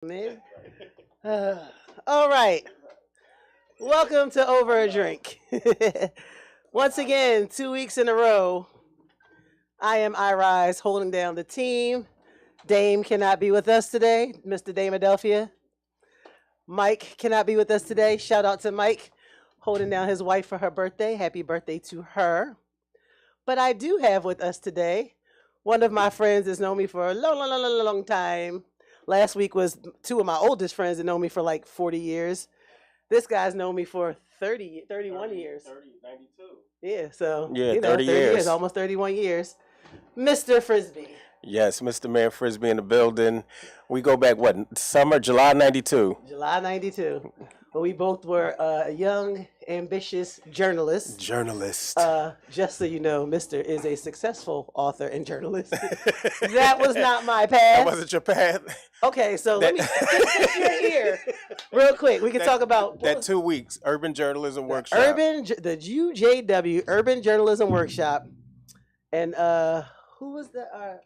Man. All right. Welcome to Over a Drink. Once again, 2 weeks in a row, I am iRise holding down the team. Dame cannot be with us today, Mr. Dame Adelphia. Mike cannot be with us today. Shout out to Mike holding down his wife for her birthday. Happy birthday to her. But I do have with us today one of my friends that's known me for a long time. Last week was two of my oldest friends that know me for like 40 years. This guy's known me for 31 years. 92. Yeah, so Yeah, 30 years. almost 31 years. Mr. Frisbee. Yes, Mr. Man Frisbee in the building. We go back, summer, July 92. July 92. But we both were young, ambitious journalists. Journalist. Just so you know, Mr. is a successful author and journalist. That was not my path. That wasn't your path. Okay, so let me, since you're here, real quick, we can talk about that 2 weeks, Urban Journalism Workshop. The UJW Urban Journalism Workshop. And who was our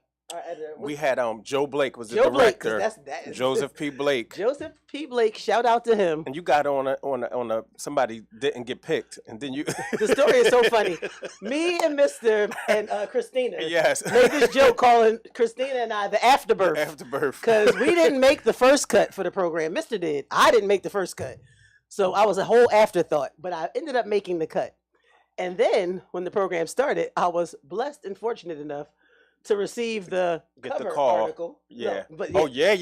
editor? We had Joe Blake was the Joe Blake, director. that's Joseph P. Blake. Joseph P. Blake, shout out to him. And you got on a somebody didn't get picked, and then you. The story is so funny. Me and Mr. and Christina Yes. made this joke calling Christina and I the afterbirth. Afterbirth. Because we didn't make the first cut for the program. Mr. did. I didn't make the first cut. So I was a whole afterthought, but I ended up making the cut. And then when the program started, I was blessed and fortunate enough to receive the cover call. Article. Yeah. No, but yeah.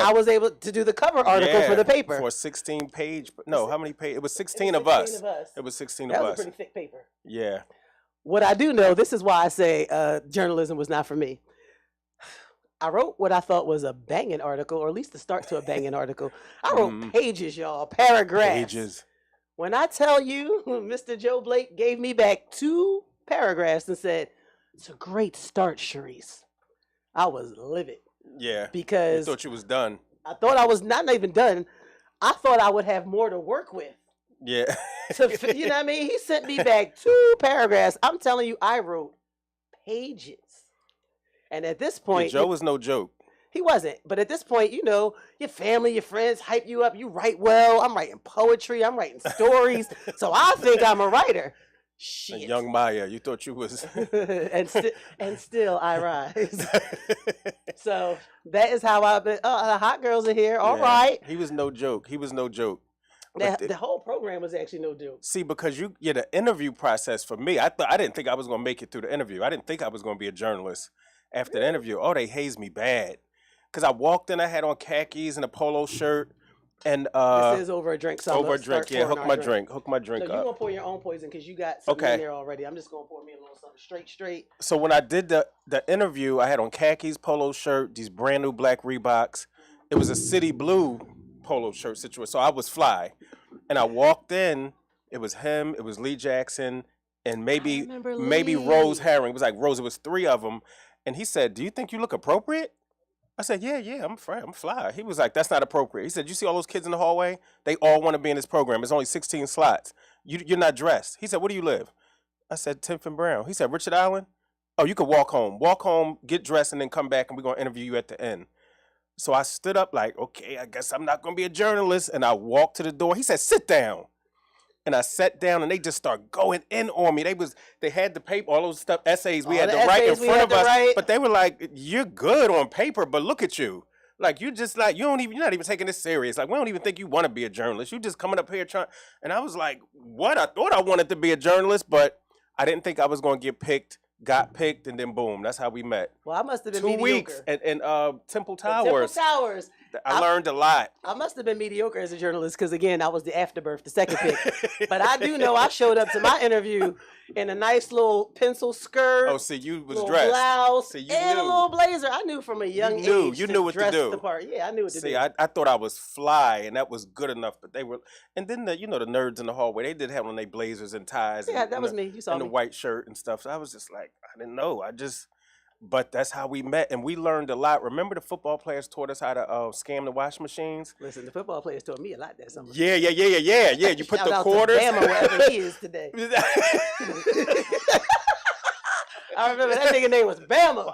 I was able to do the cover article for the paper. For a 16 page. No, how many pages? It was 16 of us. us. It was 16 That of was us. a pretty thick paper. Yeah. What I do know, this is why I say journalism was not for me. I wrote what I thought was a banging article, or at least the start to a banging article. I wrote pages, y'all, paragraphs. Pages. When I tell you, Mr. Joe Blake gave me back 2 paragraphs and said, "It's a great start, Sharice." I was livid. Yeah. Because you thought you was done. I thought I was not even done. I thought I would have more to work with. Yeah. You know what I mean? He sent me back 2 paragraphs. I'm telling you, I wrote pages. And at this point, Yeah, Joe was no joke. he wasn't. But at this point, you know, your family, your friends hype you up. You write well. I'm writing poetry. I'm writing stories. So I think I'm a writer. Shit. And young Maya, you thought you was. and still I rise. So that is how I've been. The hot girls are here. All right. He was no joke. He was no joke. The whole program was actually no joke. See, because the interview process for me, I didn't think I was gonna make it through the interview. I didn't think I was gonna be a journalist after the interview. Oh, they hazed me bad. Cause I walked in, I had on khakis and a polo shirt, and this is over a drink. So over a drink. Yeah, hook my drink So you up. gonna pour your own poison because you got something Okay. in there already. I'm just gonna pour me a little something straight. So when I did the interview, I had on khakis, polo shirt, these brand new black Reeboks. It was a city blue polo shirt situation, so I was fly. And I walked in, it was him, it was Lee Jackson, and maybe Lee. Rose Herring. It was like Rose, it was 3 of them. And he said, "Do you think you look appropriate?" I said, yeah, I'm fly. He was like, "That's not appropriate." He said, "You see all those kids in the hallway? They all want to be in this program. It's only 16 slots. You're not dressed." He said, "Where do you live?" I said, 10th and Brown. He said, "Richard Island? Oh, you could walk home. Walk home, get dressed, and then come back, and we're going to interview you at the end." So I stood up like, okay, I guess I'm not going to be a journalist. And I walked to the door. He said, "Sit down." And I sat down, and they just started going in on me. They had the paper, all those stuff, essays we had to write in front of us. But they were like, "You're good on paper, but look at you. Like, you just like, you're not even taking this serious. Like, we don't even think you want to be a journalist. You just coming up here trying." And I was like, what? I thought I wanted to be a journalist, but I didn't think I was going to get picked. Got picked, and then boom, that's how we met. Well, I must have been 2 mediocre. weeks in Temple Towers. Temple Towers. I learned a lot. I must have been mediocre as a journalist because, again, I was the afterbirth, the second pick. But I do know I showed up to my interview in a nice little pencil skirt. Oh, see, you was little dressed. Blouse, See, you and knew. a little blazer. I knew from a young age. You knew what to dress do. The part. Yeah, I knew what to do. See, I thought I was fly, and that was good enough. But they were, and then the nerds in the hallway, they did have on their blazers and ties. Yeah, and, that was me. You saw and me. the white shirt and stuff. So I was just like, I didn't know. But that's how we met, and we learned a lot. Remember, the football players taught us how to scam the wash machines. Listen, the football players taught me a lot that summer. Yeah. You put Shout the out quarters. to Bama, wherever he is today. I remember that nigga name was Bama.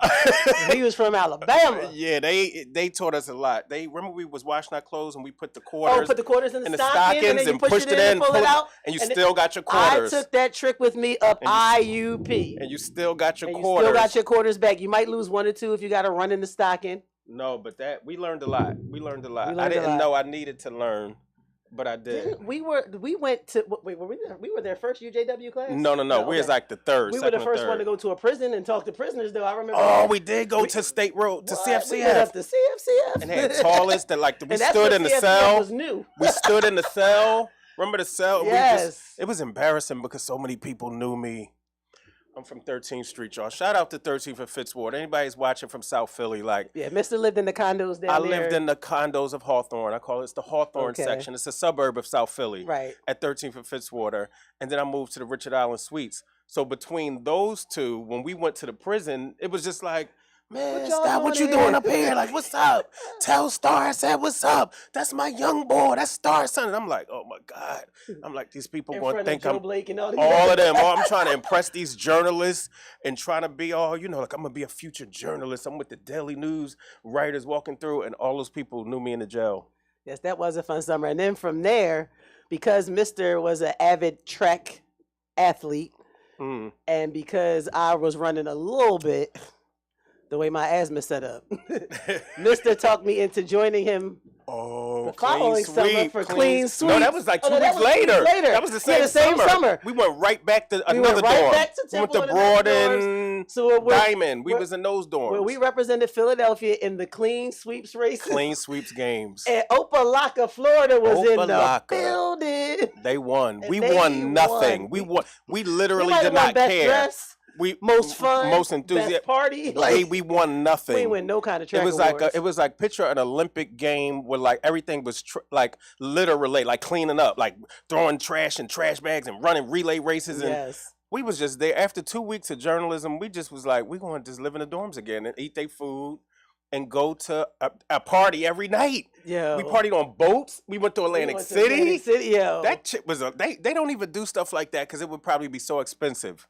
He was from Alabama. Yeah, they taught us a lot. They remember we was washing our clothes and we put the Oh, quarters put the quarters in the and stockings and then you push pushed it in and pull it out. and you and still got your I quarters. took that trick with me up And IUP. And you still got your And you quarters. still got your quarters back. You might lose 1 or 2 if you got to run in the stocking. No, but that we learned a lot. We learned a lot. We learned I a didn't lot. know I needed to learn, but I did. We went to wait, were we there? We were their first UJW class? No. We was okay. like the third. We were the second or first third. one to go to a prison and talk to prisoners, though. I remember. Oh, we did go to State Road to What? We went CFCF up to CFCF and had tallest that like we and that's stood when in the CFCF cell. was new. We stood in the cell. Remember the cell? Yes. It was embarrassing because so many people knew me. I'm from 13th Street, y'all. Shout out to 13th and Fitzward. Anybody's watching from South Philly, like Yeah, Mr. lived in the condos down I there. lived in the condos of Hawthorne. I call it the Hawthorne Okay. section. It's a suburb of South Philly. Right. At 13th and Fitzwater, and then I moved to the Richard Island Suites. So between those two, when we went to the prison, it was just like, man, What y'all stop what you doing doing here?" up here? Like, what's up? Tell Star I said, what's up? That's my young boy. That's Star's son. And I'm like, oh my God. I'm like, these people In going to front think of Joe I'm Blake and all these all of them. Oh, I'm trying to impress these journalists and trying to be all, like I'm going to be a future journalist. I'm with the Daily News writers walking through, and all those people knew me in the jail. Yes, that was a fun summer. And then from there, because Mr. was an avid track athlete, Mm. and because I was running a little bit, the way my asthma set up, Mr. talked me into joining him Oh, the following summer for Clean No, Sweep. that was like Oh, 2 no, that weeks was 2 weeks later. later. That was the Yeah, same, the same summer. We went right back to We another went right dorm. back to We went Temple to and another Broaden, So Diamond. We we're- was in those dorms. where we represented Philadelphia in the Clean Sweeps races. Clean Sweeps games. And Opelika, Florida was in the Opelika. building. They won. And We they won nothing. won. We won. We We literally might did have won not best care. dress, We most fun, most best enthusiastic. party. We won nothing. we didn't win no kind of track It was awards. like picture an Olympic game where like everything was like literally like cleaning up, like throwing trash and trash bags and running relay races, and Yes. we was just there. After 2 weeks of journalism, we just was like, we're going to just live in the dorms again and eat their food and go to a party every night. Yeah. We partied on boats. We went to Atlantic City. Atlantic City, yo. That shit was they don't even do stuff like that because it would probably be so expensive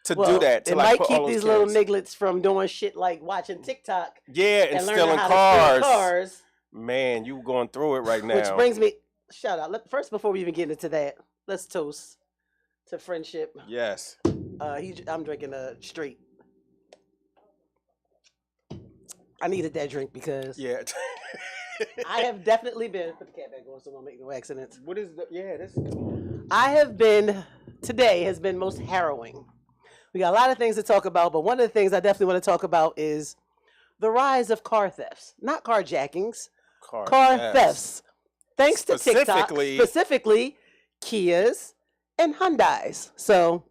to Well, do that. To it like might put keep all those these little kids. nigglets from doing shit like watching TikTok Yeah, and learning stealing how to steal cars. cars. Man, you going through it right now. Which brings me, shout out. First, before we even get into that, let's toast to friendship. Yes. I'm drinking a straight. I needed that drink because Yeah. I have definitely been. Put the cat back on so I don't make no accidents. What is the? Yeah, this. Come on. I have been. Today has been most harrowing. We got a lot of things to talk about, but one of the things I definitely want to talk about is the rise of car thefts, not carjackings, car thefts. Thanks to TikTok, specifically Kias and Hyundais. So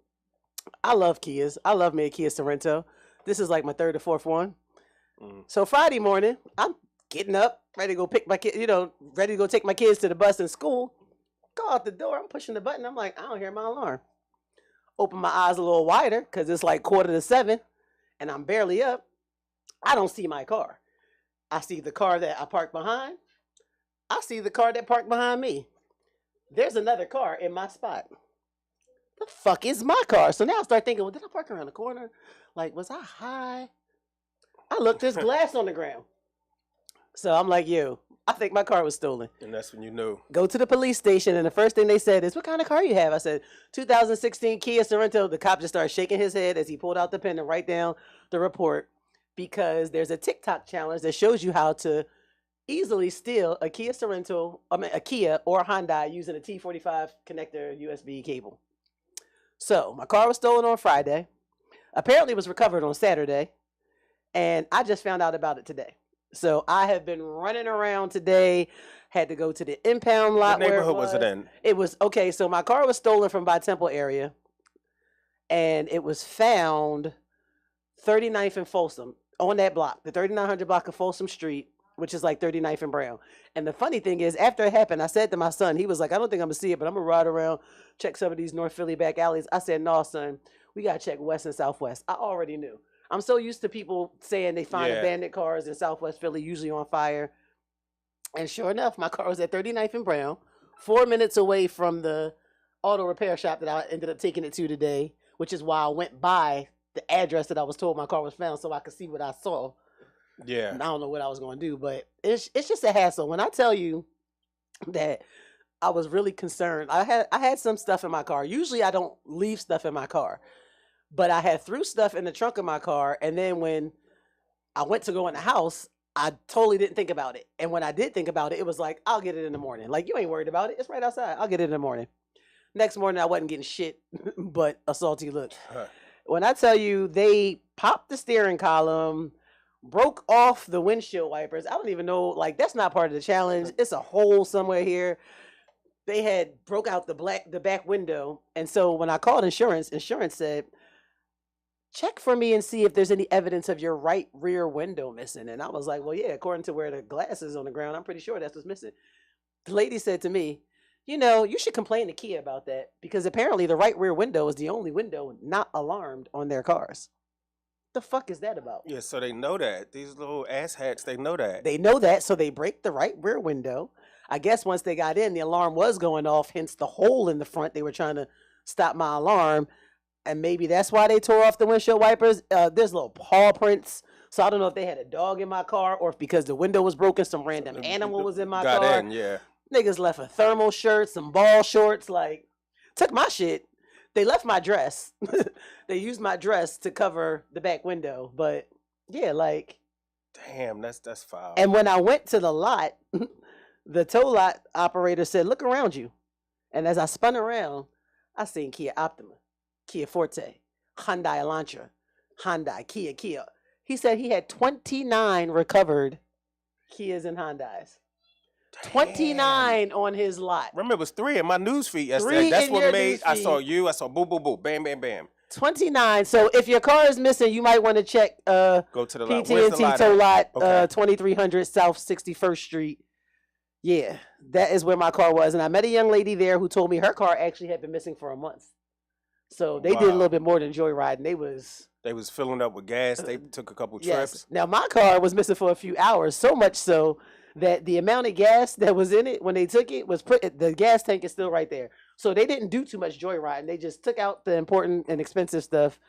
I love Kias. I love me a Kia Sorento. This is like my third or fourth one. Mm. So Friday morning, I'm getting up, ready to go pick my kid, ready to go take my kids to the bus in school. Go out the door, I'm pushing the button. I'm like, I don't hear my alarm. Open my eyes a little wider because it's like 6:45 and I'm barely up. I don't see my car. I see the car that I parked behind. I see the car that parked behind me. There's another car in my spot. The fuck is my car? So now I start thinking, well, did I park around the corner? Like, was I high? I looked, there's glass on the ground. So I'm like, yo, I think my car was stolen. And that's when you knew. Go to the police station, and the first thing they said is, what kind of car you have? I said, 2016 Kia Sorento. The cop just started shaking his head as he pulled out the pen to write down the report, because there's a TikTok challenge that shows you how to easily steal a Kia Sorento, a Kia or a Hyundai using a T45 connector USB cable. So my car was stolen on Friday. Apparently it was recovered on Saturday, and I just found out about it today. So I have been running around today, had to go to the impound lot. What neighborhood was it in? It was, okay, so my car was stolen from by Temple area, and it was found 39th and Folsom, on that block, the 3900 block of Folsom Street, which is like 39th and Brown. And the funny thing is, after it happened, I said to my son, he was like, I don't think I'm going to see it, but I'm going to ride around, check some of these North Philly back alleys. I said, no, son, we got to check West and Southwest. I already knew. I'm so used to people saying they find abandoned cars in Southwest Philly, usually on fire. And sure enough, my car was at 39th and Brown, 4 minutes away from the auto repair shop that I ended up taking it to today, which is why I went by the address that I was told my car was found so I could see what I saw. Yeah. And I don't know what I was going to do, but it's just a hassle. When I tell you that I was really concerned, I had some stuff in my car. Usually I don't leave stuff in my car, but I had threw stuff in the trunk of my car, and then when I went to go in the house, I totally didn't think about it. And when I did think about it, it was like, I'll get it in the morning. Like, you ain't worried about it. It's right outside. I'll get it in the morning. Next morning, I wasn't getting shit but a salty look. Huh. When I tell you they popped the steering column, broke off the windshield wipers, I don't even know, like, that's not part of the challenge. It's a hole somewhere here. They had broke out the back window. And so when I called insurance said, check for me and see if there's any evidence of your right rear window missing. And I was like, well, yeah, according to where the glass is on the ground, I'm pretty sure that's what's missing. The lady said to me, you know, you should complain to Kia about that because apparently the right rear window is the only window not alarmed on their cars. The fuck is that about? Yeah, so they know that. These little asshats, they know that. They know that, so they break the right rear window. I guess once they got in, the alarm was going off, hence the hole in the front. They were trying to stop my alarm. And maybe that's why they tore off the windshield wipers. There's little paw prints. So I don't know if they had a dog in my car or if because the window was broken, some random animal was in my car. Got in, yeah. Niggas left a thermal shirt, some ball shorts, like, took my shit. They left my dress. They used my dress to cover the back window. But, yeah, like. Damn, that's foul. And when I went to the lot, the tow lot operator said, look around you. And as I spun around, I seen Kia Optima, Kia Forte, Hyundai Elantra, Hyundai, Kia. He said he had 29 recovered Kias and Hyundais. Damn. 29 on his lot. Remember, it was 3 in my news feed yesterday. 3 That's in what your made. I newsfeed. saw you. I saw boo, boo, boo, bam, bam, bam. 29. So if your car is missing, you might want to check Go to the lot. Where's the PT&T lot tow at? lot, Okay. 2300 South 61st Street. Yeah, that is where my car was. And I met a young lady there who told me her car actually had been missing for a month. So they did a Wow. little bit more than joyriding. They was filling up with gas. They took a couple yes. trips. Now my car was missing for a few hours, so much so that the amount of gas that was in it when they took it was the gas tank is still right there. So they didn't do too much joyriding. They just took out the important and expensive stuff,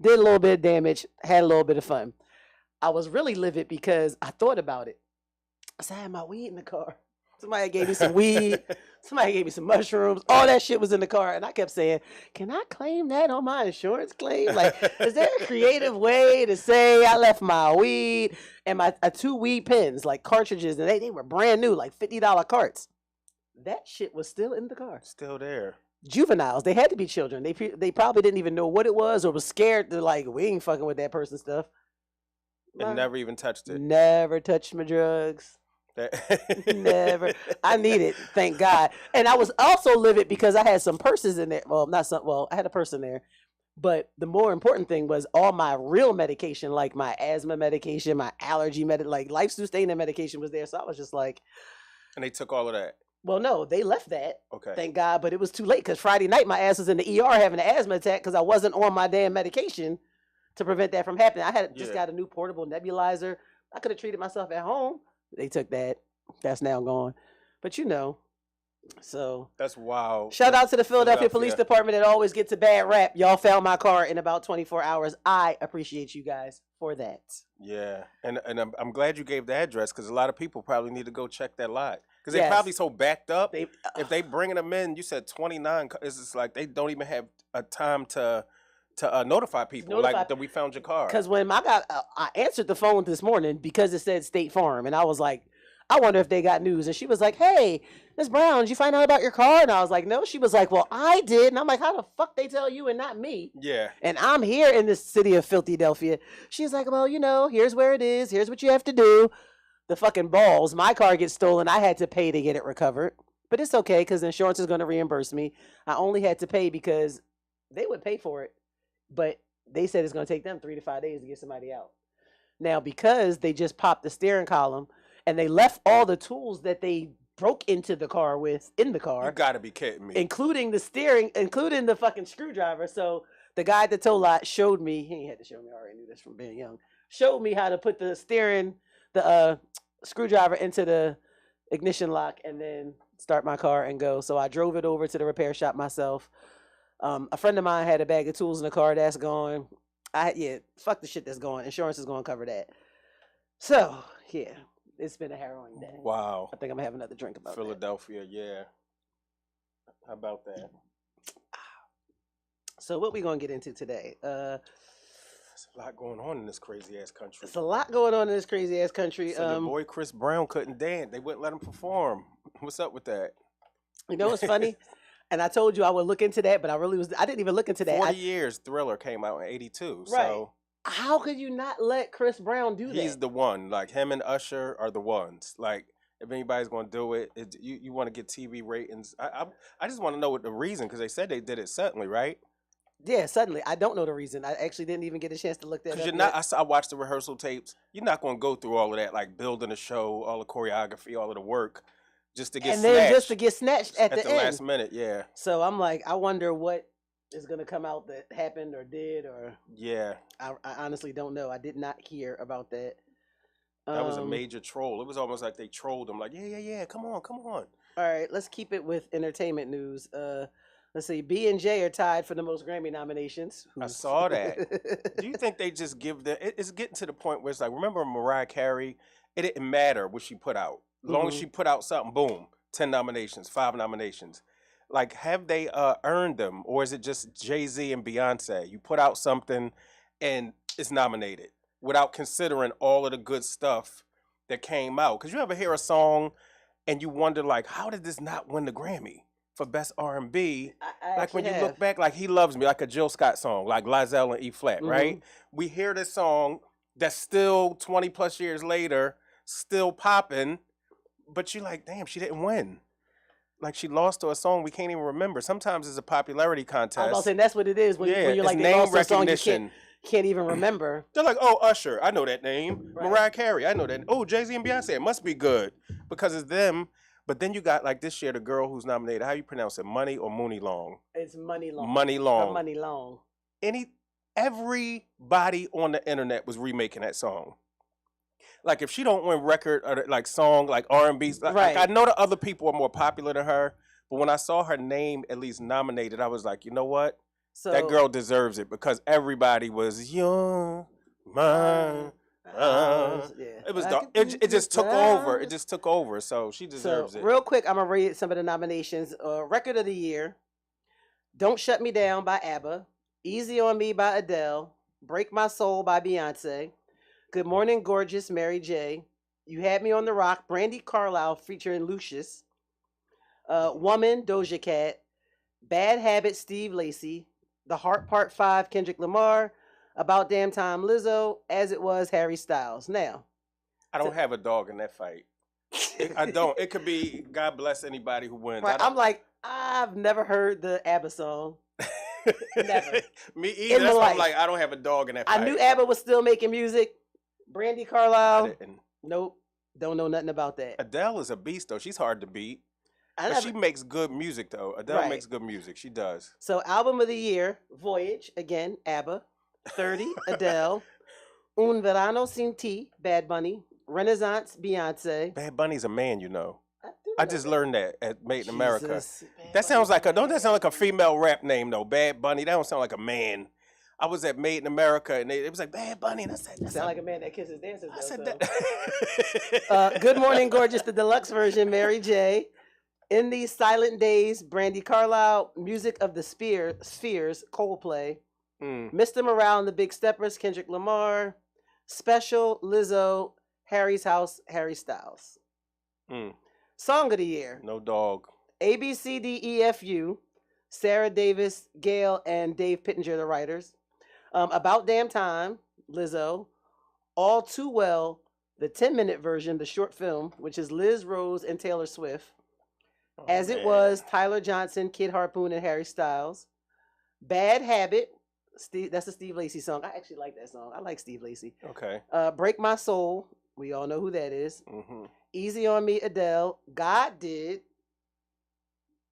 did a little bit of damage, had a little bit of fun. I was really livid because I thought about it. I said, I had my weed in the car. Somebody gave me some weed. Somebody gave me some mushrooms. All that shit was in the car. And I kept saying, can I claim that on my insurance claim? Like, is there a creative way to say I left my weed and my 2 weed pens, like cartridges, and they were brand new, like $50 carts. That shit was still in the car. Still there. Juveniles. They had to be children. They probably didn't even know what it was or was scared to like, we ain't fucking with that person's stuff. And never even touched it. Never touched my drugs. Never. I need it, thank God. And I was also livid because I had some purses in there. Well, I had a purse in there. But the more important thing was all my real medication, like my asthma medication, my allergy like life-sustaining medication was there. So I was just like. And they took all of that. Well, no, they left that. Okay. Thank God. But it was too late because Friday night my ass was in the ER having an asthma attack because I wasn't on my damn medication to prevent that from happening. I had just got a new portable nebulizer. I could have treated myself at home. They took that. That's now gone. But you know, so. That's wild. Shout out to the Philadelphia Police Department that always gets a bad rap. Y'all found my car in about 24 hours. I appreciate you guys for that. Yeah. And I'm glad you gave the address because a lot of people probably need to go check that lot. Because they're Yes. probably so backed up. If they bringing them in, you said 29, it's just like they don't even have a time to notify people like that we found your car. Because when I answered the phone this morning because it said State Farm, and I was like, I wonder if they got news. And she was like, hey, Ms. Brown, did you find out about your car? And I was like, no. She was like, well, I did. And I'm like, how the fuck they tell you and not me? Yeah. And I'm here in this city of Philadelphia. She's like, well, you know, here's where it is. Here's what you have to do. The fucking balls. My car gets stolen. I had to pay to get it recovered. But it's okay because insurance is going to reimburse me. I only had to pay because they would pay for it. But they said it's going to take them 3 to 5 days to get somebody out. Now, because they just popped the steering column and they left all the tools that they broke into the car with in the car. You got to be kidding me. Including the steering, including the fucking screwdriver. So the guy at the tow lot showed me, he ain't had to show me, I already knew this from being young, showed me how to put the screwdriver into the ignition lock and then start my car and go. So I drove it over to the repair shop myself. A friend of mine had a bag of tools in the car. That's gone. Fuck the shit that's going. Insurance is going to cover that. So yeah, it's been a harrowing day. Wow. I think I'm gonna have another drink about Philadelphia, yeah. How about that? that. So what we gonna get into today? There's a lot going on in this crazy ass country. It's a lot going on in this crazy ass country. So your boy Chris Brown couldn't dance. They wouldn't let him perform. What's up with that? You know what's funny? And I told you I would look into that, but I didn't even look into that. 40 years Thriller came out in 82. Right. So how could you not let Chris Brown do that? he's the one. Like him and Usher are the ones. Like if anybody's gonna do it, you want to get TV ratings. I just want to know what the reason, because they said they did it suddenly, right? Yeah, suddenly. I don't know the reason. I actually didn't even get a chance to look that up. Because you're not. I watched the rehearsal tapes. You're not gonna go through all of that, like building a show, all the choreography, all of the work, just to get and snatched. then just to get snatched at the end. last minute. Yeah. So I'm like, I wonder what is gonna come out that happened or did, or Yeah. I honestly don't know. I did not hear about that. That was a major troll. It was almost like they trolled him, like, yeah, come on. All right, let's keep it with entertainment news. Let's see, B and J are tied for the most Grammy nominations. I saw that. Do you think they just give them? It's getting to the point where it's like, remember Mariah Carey? It didn't matter what she put out. As long as she put out something, boom, 10 nominations, 5 nominations. Like, have they earned them, or is it just Jay-Z and Beyonce? You put out something and it's nominated without considering all of the good stuff that came out. Because you ever hear a song and you wonder, like, how did this not win the Grammy for Best R&B? Like when you look back, like He Loves Me, like a Jill Scott song, like Lizelle and E flat, right? We hear this song that's still 20 plus years later, still popping, but you're like, damn, she didn't win. Like she lost to a song we can't even remember. Sometimes it's a popularity contest. I was saying that's what it is when you're like, they lost a song you can't even remember. They're like, oh, Usher, I know that name. Right. Mariah Carey, I know that. Oh, Jay-Z and Beyonce, it must be good because it's them. But then you got, like, this year, the girl who's nominated, how you pronounce it, Money or Mooney Long? It's Money Long. Money Long. Money Long. Everybody on the internet was remaking that song. Like, if she don't win record or, like, song, like R&B, right. Like, I know the other people are more popular than her, but when I saw her name at least nominated, I was like, you know what? So, that girl deserves it because everybody was young, mine. It was it just took over. It just took over. So she deserves it. Real quick, I'm gonna read some of the nominations. Record of the year: "Don't Shut Me Down" by ABBA, "Easy on Me" by Adele, "Break My Soul" by Beyonce, "Good Morning Gorgeous" Mary J, "You Had Me on the Rock" Brandi Carlile featuring Lucius, "Woman" Doja Cat, "Bad Habit" Steve Lacy, "The Heart Part 5" Kendrick Lamar, "About Damn Time" Lizzo, "As It Was" Harry Styles. Now, I don't have a dog in that fight. I don't. It could be God bless anybody who wins. Right, I'm like, I've never heard the ABBA song. Never. Me either. That's why I'm like, I don't have a dog in that fight. I knew ABBA was still making music. Brandi Carlile. Nope. Don't know nothing about that. Adele is a beast, though. She's hard to beat. But she makes good music, though. Adele makes good music. She does. So, album of the year, Voyage, again, ABBA. 30, Adele. Un Verano Sin Ti, Bad Bunny. Renaissance, Beyonce. Bad Bunny's a man, you know. I just learned that at Made in America. That sounds like don't that sound like a female rap name, though? Bad Bunny. That don't sound like a man. I was at Made in America, and it was like, Bad Bunny. And I said, that sound like a man that kisses dancers. I said that. Good Morning Gorgeous, the deluxe version, Mary J. In These Silent Days, Brandi Carlile. Music of the Spheres, Coldplay. Mr. Morale and the Big Steppers, Kendrick Lamar. Special, Lizzo. Harry's House, Harry Styles. Song of the year. No dog. ABCDEFU, Sarah Davis, Gail, and Dave Pittenger, the writers. About Damn Time, Lizzo. All Too Well, the 10-minute version, the short film, which is Liz Rose and Taylor Swift. As It Was, Tyler Johnson, Kid Harpoon, and Harry Styles. Bad Habit, that's a Steve Lacy song. I actually like that song. I like Steve Lacy. Okay. Break My Soul, we all know who that is. Easy on Me, Adele. God Did.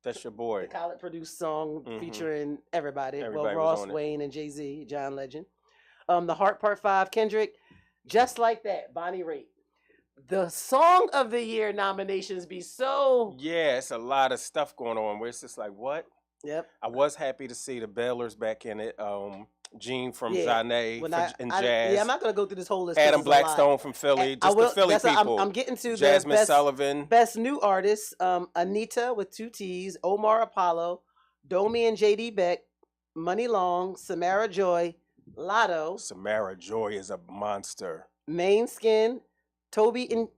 That's your boy. The Khaled produced song featuring everybody. Well, Ross, Wayne, and Jay-Z, John Legend. The Heart Part 5, Kendrick. Just Like That, Bonnie Raitt. The Song of the Year nominations be so... Yeah, it's a lot of stuff going on where it's just like, what? Yep. I was happy to see the Baylors back in it. Gene from Yeah. Janae When in yeah, jazz. I'm not gonna go through this whole list. 'cause Adam it's a lot. Blackstone from Philly. I Just will. the Philly That's what people. I'm getting to. Jasmine the best, Sullivan. best new artists. Anita with 2 T's, Omar Apollo, Domi and JD Beck, Money Long, Samara Joy, Lotto, Samara Joy is a monster. Main Skin, Toby in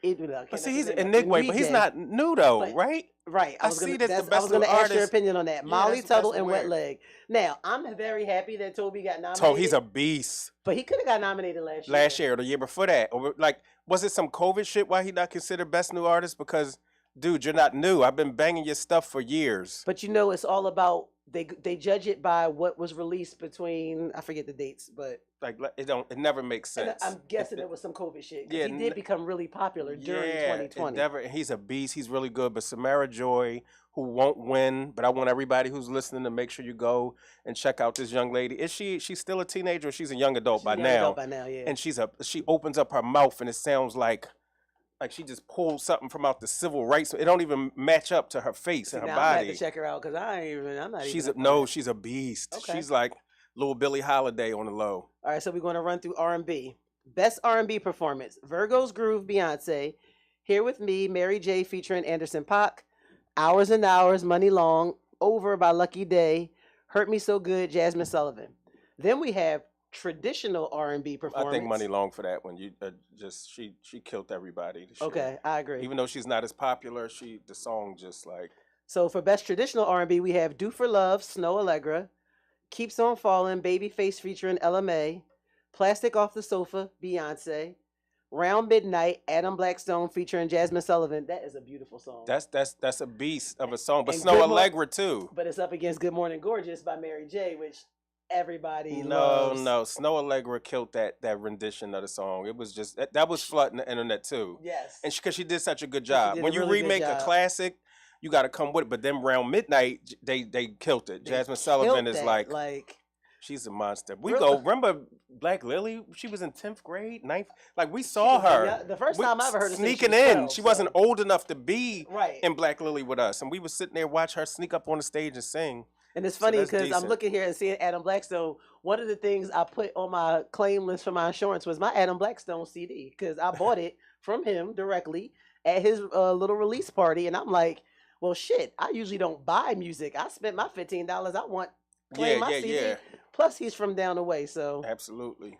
But see, he's Enigma, but he's not new though, But- right? Right. I see that's the I was best going to new ask your artist. opinion on that. Yeah, Molly that's Tuttle best and new Wet word. Leg. Now, I'm very happy that Toby got nominated. So he's a beast. But he could have got nominated last year. Last year or the year before that. Or like, was it some COVID shit why he not considered best new artist? Because, dude, you're not new. I've been banging your stuff for years. But you know, it's all about they judge it by what was released between, I forget the dates, but Like, it never makes and sense. I'm guessing it was some COVID shit. 'Cause Yeah, he did become really popular during 2020. He's a beast. He's really good. But Samara Joy, who won't win, but I want everybody who's listening to make sure you go and check out this young lady. Is she's still a teenager or she's a young adult She's by a young now? adult by now, yeah. And she opens up her mouth and it sounds like she just pulled something from out the civil rights. It don't even match up to her face See, and her now I'm gonna have body. to check her out because I'm not She's even. she's a beast. Okay. She's like little Billie Holiday on the low. All right, so we're going to run through R&B. Best R&B performance: Virgo's Groove, Beyonce. Here with Me, Mary J. featuring Anderson .Paak. Hours and Hours, Money Long. Over by Lucky Day. Hurt Me So Good, Jasmine Sullivan. Then we have traditional R&B performance. I think Money Long for that one. You she killed everybody. This year. Okay, I agree. Even though she's not as popular, the song just like. So for best traditional R&B, we have Do for Love, Snow Allegra. Keeps on Falling, Babyface featuring LMA. Plastic Off the Sofa, Beyonce. Round Midnight, Adam Blackstone featuring Jasmine Sullivan. That is a beautiful song. That's a beast of a song. But And Snow Good Mo- Allegra too. But it's up against Good Morning Gorgeous by Mary J, which everybody No, loves. no. Snow Allegra killed that rendition of the song. It was just that was flooding the internet too. Yes. And because she did such a good She job. did a When you really good remake a job. classic, you got to come with it. But then Round Midnight, they killed it. They Jasmine Sullivan killed is that, like she's a monster. We Really? go. Remember Black Lily? She was in 10th grade, 9th. Like we saw her. The first time I ever heard her sing, she sneaking was in. 12, She so- wasn't old enough to be Right. in Black Lily with us, and we was sitting there watch her sneak up on the stage and sing. And it's So funny that's because I'm decent. looking here and seeing Adam Blackstone. One of the things I put on my claim list for my insurance was my Adam Blackstone CD because I bought it from him directly at his little release party. And I'm like, well, shit, I usually don't buy music. I spent my $15. I want playing my CD. Yeah. Plus, he's from down the way. So, Absolutely.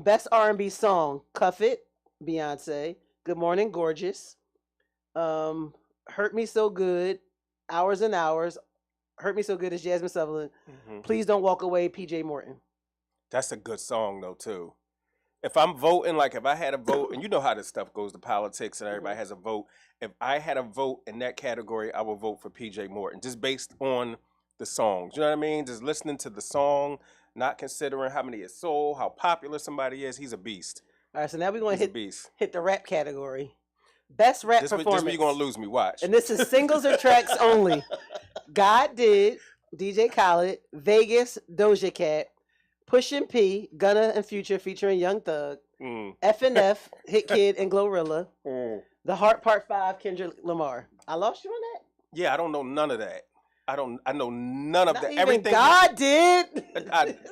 best R&B song, Cuff It, Beyonce. Good Morning Gorgeous. Hurt Me So Good, Hours and Hours. Hurt Me So Good is Jasmine Sullivan. Mhm. Please Don't Walk Away, PJ Morton. That's a good song though too. If I'm voting, like if I had a vote, and you know how this stuff goes to politics and everybody has a vote. If I had a vote in that category, I would vote for PJ Morton, just based on the songs. You know what I mean? Just listening to the song, not considering how many it sold, how popular somebody is. He's a beast. All right, so now we're going He's to a beast. hit the rap category. Best rap This performance. where you're gonna lose me. Watch. And this is singles or tracks only. God Did, DJ Khaled, Vegas, Doja Cat, Pushin P, Gunna and Future featuring Young Thug, Mm, FNF, Hit Kid and Glorilla, mm. The Heart Part 5, Kendrick Lamar. I lost you on that? Yeah, I don't know none of that. I know none of Not that. even Everything. God did.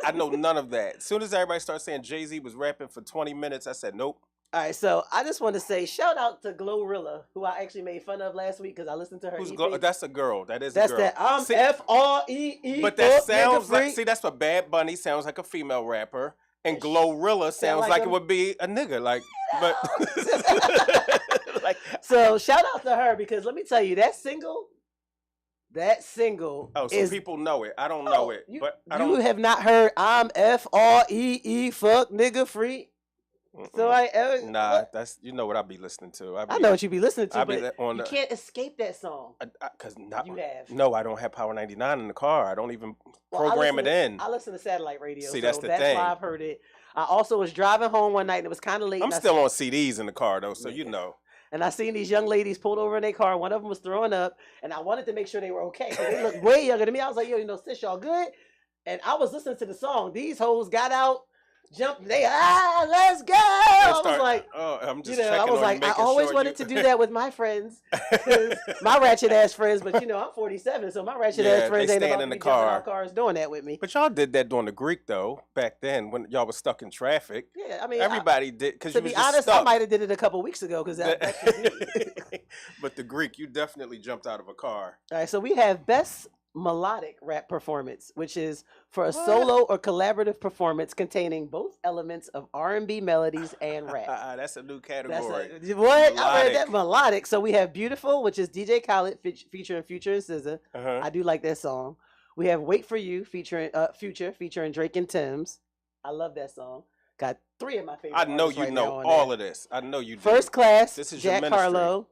I know none of that. As soon as everybody started saying Jay-Z was rapping for 20 minutes, I said nope. All right, so I just want to say shout out to Glorilla, who I actually made fun of last week because I listened to her. EP. That's a girl. That is That's a girl. that. I'm See, FREE. But that fuck, nigga, sounds like, freak. see, that's what Bad Bunny sounds like a female rapper. And It Glorilla sounds like like a- it would be a nigga. Like, but. like, So shout out to her because let me tell you that single oh, so is people know it. I don't know it. You, But I you don't. have not heard I'm FREE fuck nigga free. So Mm-mm. Nah, what? that's, you know what I be listening to. I know what you be listening to, I be but on you the. can't escape that song. Cause not, You have. no, I don't have Power 99 in the car. I don't even Well, I program it listen in. I listen to satellite radio. See, so that's the that's thing. why I've heard it. I also was driving home one night and it was kind of late. I'm and I still on CDs in the car though, so you Yeah. know. And I seen these young ladies pulled over in their car. One of them was throwing up, and I wanted to make sure they were okay. 'Cause they looked way younger than me. I was like, yo, sis, y'all good? And I was listening to the song. These hoes got out. jump. Let's go. I was like, oh, I'm just you know, I checking was on like, you, I making always sure wanted you... to do that with my friends, 'cause my ratchet ass friends. But you know, I'm 47, so my ratchet ass friends they ain't staying about in to the be jumping car. out cars doing that with me. But y'all did that during the Greek though, back then when y'all was stuck in traffic. Yeah, I mean, Everybody did because to you was be just honest, stuck. I might have did it a couple weeks ago because that's just me. But the Greek, you definitely jumped out of a car. All right, so we have best melodic rap performance, which is for a What? solo or collaborative performance containing both elements of R&B melodies and rap. That's a new That's category. what I read Melodic. that melodic. So we have "Beautiful," which is DJ Khaled featuring Future and SZA. Uh-huh. I do like that song. We have "Wait for You" featuring Future featuring Drake and Tim's. I love that song. Got 3 of my favorite. I know artists you right know now on all there. of this. I know you do. First Class, This is your Jack ministry. Harlow.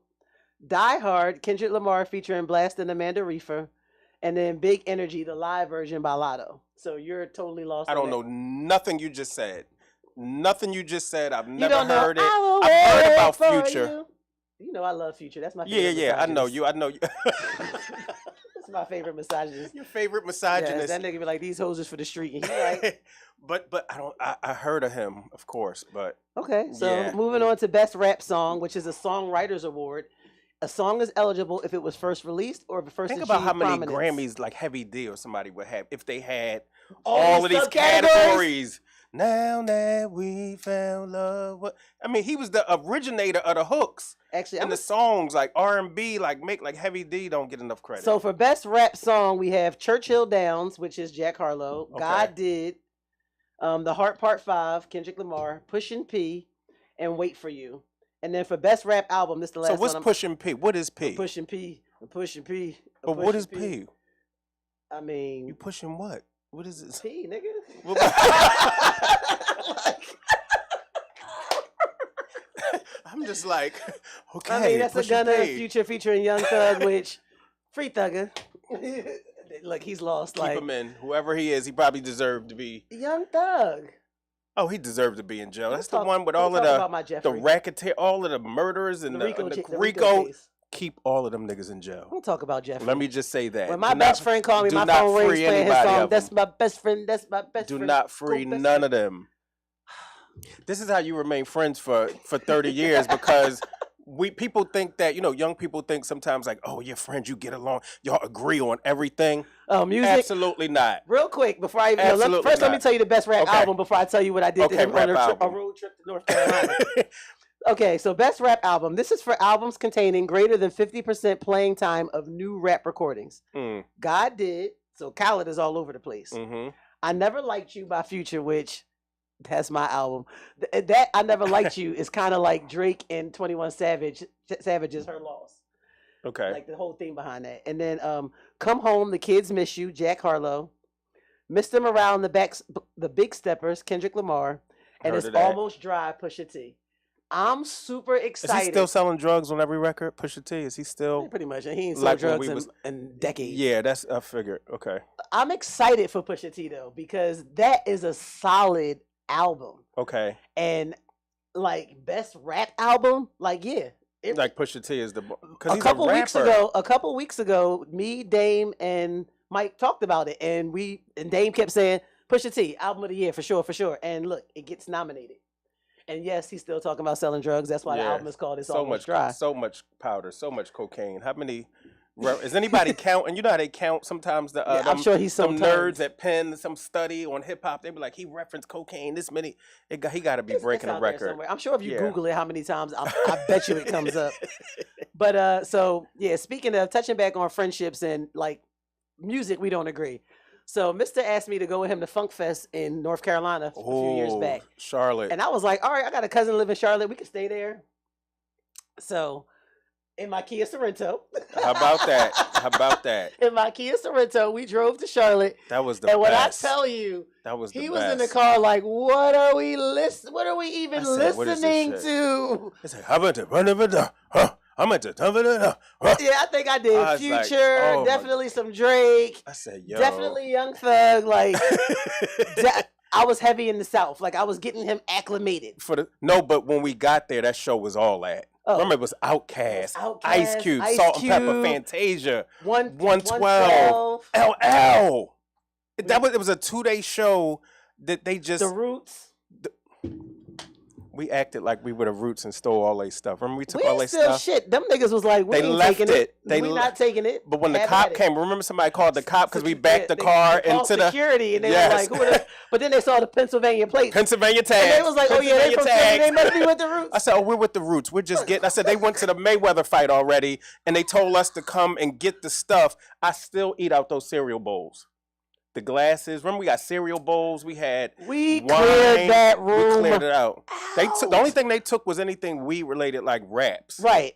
Die Hard, Kendrick Lamar featuring Blast and Amanda Reefer. And then Big Energy, the live version by Lotto. So you're totally lost. I don't on that. know nothing you just said. Nothing you just said. I've You never don't know. heard it. I will I've heard wait about for Future. You know I love Future. That's my Yeah, favorite. yeah. I know misogynist. you. I know you. That's my favorite misogynist. Your favorite Yes, misogynist. that nigga be like, these hoes is for the street. And he like, but I don't. I heard of him, of course. But okay. So Yeah. moving on to Best Rap Song, which is a Songwriters Award. A song is eligible if it was first released or if it first think about how achieved many prominence. Grammys like Heavy D or somebody would have if they had All all these of these subcategories? categories. Now that we found love, I mean, he was the originator of the hooks Actually, and the songs like R&B, like Heavy D don't get enough credit. So for Best Rap Song, we have Churchill Downs, which is Jack Harlow. Okay. God Did. The Heart Part 5, Kendrick Lamar. Pushin' P. And Wait for You. And then for Best Rap Album, this is the last So what's one. Pushin' P? What is P? Pushin' P. Pushin' P. But what is P? I mean, You pushing what? What is it? P, nigga. I'm just like, okay. I mean, that's a Pusha Gunna P. Future featuring Young Thug, which Free Thugger. Look, he's lost. Keep him in. Whoever he is, he probably deserved to be. Young Thug. Oh, he deserved to be in jail. Don't That's talk- the one with don't all of talk about my the Jeffrey. racketeer, all of the murders and the Rico Rico. case. Keep all of them niggas in jail. Don't talk about Jeffrey. Let me just say that. When my Do best not- friend called me, do my not phone rings free playing his anybody song. of That's them. my best friend. That's my best Do friend. not free Go best none friend. of them. This is how you remain friends for 30 years because people think that, young people think sometimes like, oh, your friends, you get along, y'all agree on everything. Oh, music. Absolutely not. Real quick, before I even Absolutely first, let me not. tell you the best rap Okay. album before I tell you what I did to Okay, him rap on a album. road trip to North Carolina. Okay, so best rap album. This is for albums containing greater than 50% playing time of new rap recordings. Mm, God Did. So Khaled is all over the place. hmm I Never Liked You by Future, which that's my album. That I Never Liked You is kind of like Drake and 21 Savage's Her Loss. Okay. Like the whole thing behind that. And then Come Home, The Kids Miss You, Jack Harlow. Mr. Morale and the Big Steppers, Kendrick Lamar. And Heard It's of that. Almost Dry, Pusha T. I'm super Is excited. he still selling drugs on every record? Pusha T? Is he still? Pretty much. And he ain't sold Like when drugs we in, was- in decades. Yeah, I figured. Okay. I'm excited for Pusha T though, because that is a solid album. Okay. And like best rap album, like yeah. Like Pusha T is because a he's couple a weeks rapper. ago, me, Dame, and Mike talked about it, and Dame kept saying Pusha T, album of the year for sure. And look, it gets nominated. And yes, he's still talking about selling drugs. That's why the Yeah. album is called It's So Almost much, Dry. so much powder, so much cocaine. How many? Is anybody counting? You know how they count sometimes the Yeah, I'm sure he's some some nerds at Penn, some study on hip hop. They be like, he referenced cocaine this many. He got to be breaking a record. I'm sure if you Yeah. Google it, how many times I bet you it comes up. But so yeah, speaking of touching back on friendships and like music, we don't agree. So Mr. asked me to go with him to Funk Fest in North Carolina a few years Oh, back. Charlotte. And I was like, all right, I got a cousin live in Charlotte. We can stay there. So in my Kia Sorrento. How about that? How about that? In my Kia Sorrento, we drove to Charlotte. That was the And when best. I tell you, That was the he best. was in the car like, what are we even I said, "What is this listening shit?" to? He said, "How about the run of it? I'm at the top of it." Yeah, I think I did. I was like, Future, oh my- definitely some Drake, I said, "Yo, definitely Young Thug. Like, I was heavy in the South. Like, I was getting him acclimated. But when we got there, that show was all that. Oh. Remember, it was Outkast, Outkast, Ice Cube, Ice Salt and Pepper, Cube, Fantasia, 112, LL. It was a 2-day show that they just The Roots. We acted like we were the Roots and stole all their stuff. Remember we took We all ain't their steal stuff? shit. Them niggas was like, we They ain't left taking it. We not taking it. But when the Have cop at it. came, remember somebody called the cop because we backed the They car called into the security, and they Yes. were like, who are but then they saw the Pennsylvania plates. Pennsylvania tags. And they was like, oh yeah, they Pennsylvania from Philly. tags. They must be with the Roots. I said, oh, we're with the Roots. We're just getting. I said they went to the Mayweather fight already, and they told us to come and get the stuff. I still eat out those cereal bowls. The glasses. Remember, we got cereal bowls. We had We wine. cleared that room. We cleared it out. They out. took the only thing they took was anything weed related, like wraps. Right.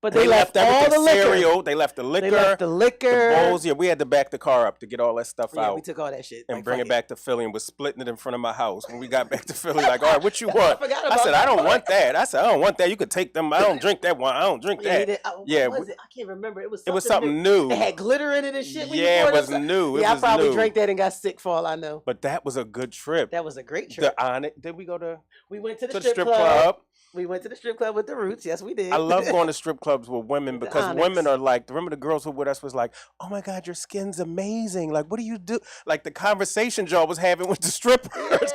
But they left all everything. the liquor. Cereal. They left the liquor. They left the liquor. The bowls. Yeah, we had to back the car up to get all that stuff Yeah, out we took all that shit. and like, bring fuck it back to Philly, and was splitting it in front of my house when we got back to Philly. Like, all right, what you want? forgot I about said, that I don't part. want that. I said, I don't want that. You could take them. I don't drink that one. I don't drink Yeah, that. yeah, Yeah, what was it? I can't remember. It was It something was something new. It had glitter in it and shit. When you Yeah, poured it was up. new. It Yeah, I was probably new. drank that and got sick for all I know. But that was a good trip. That was a great trip. The Onyx. Did we go to We went to the the strip club. club? We went to the strip club with the Roots. Yes, we did. I love going to strip clubs with women The because Onyx. women are like, remember the girls who were with us was like, oh my God, your skin's amazing. Like, what do you do? Like the conversation Joe was having with the strippers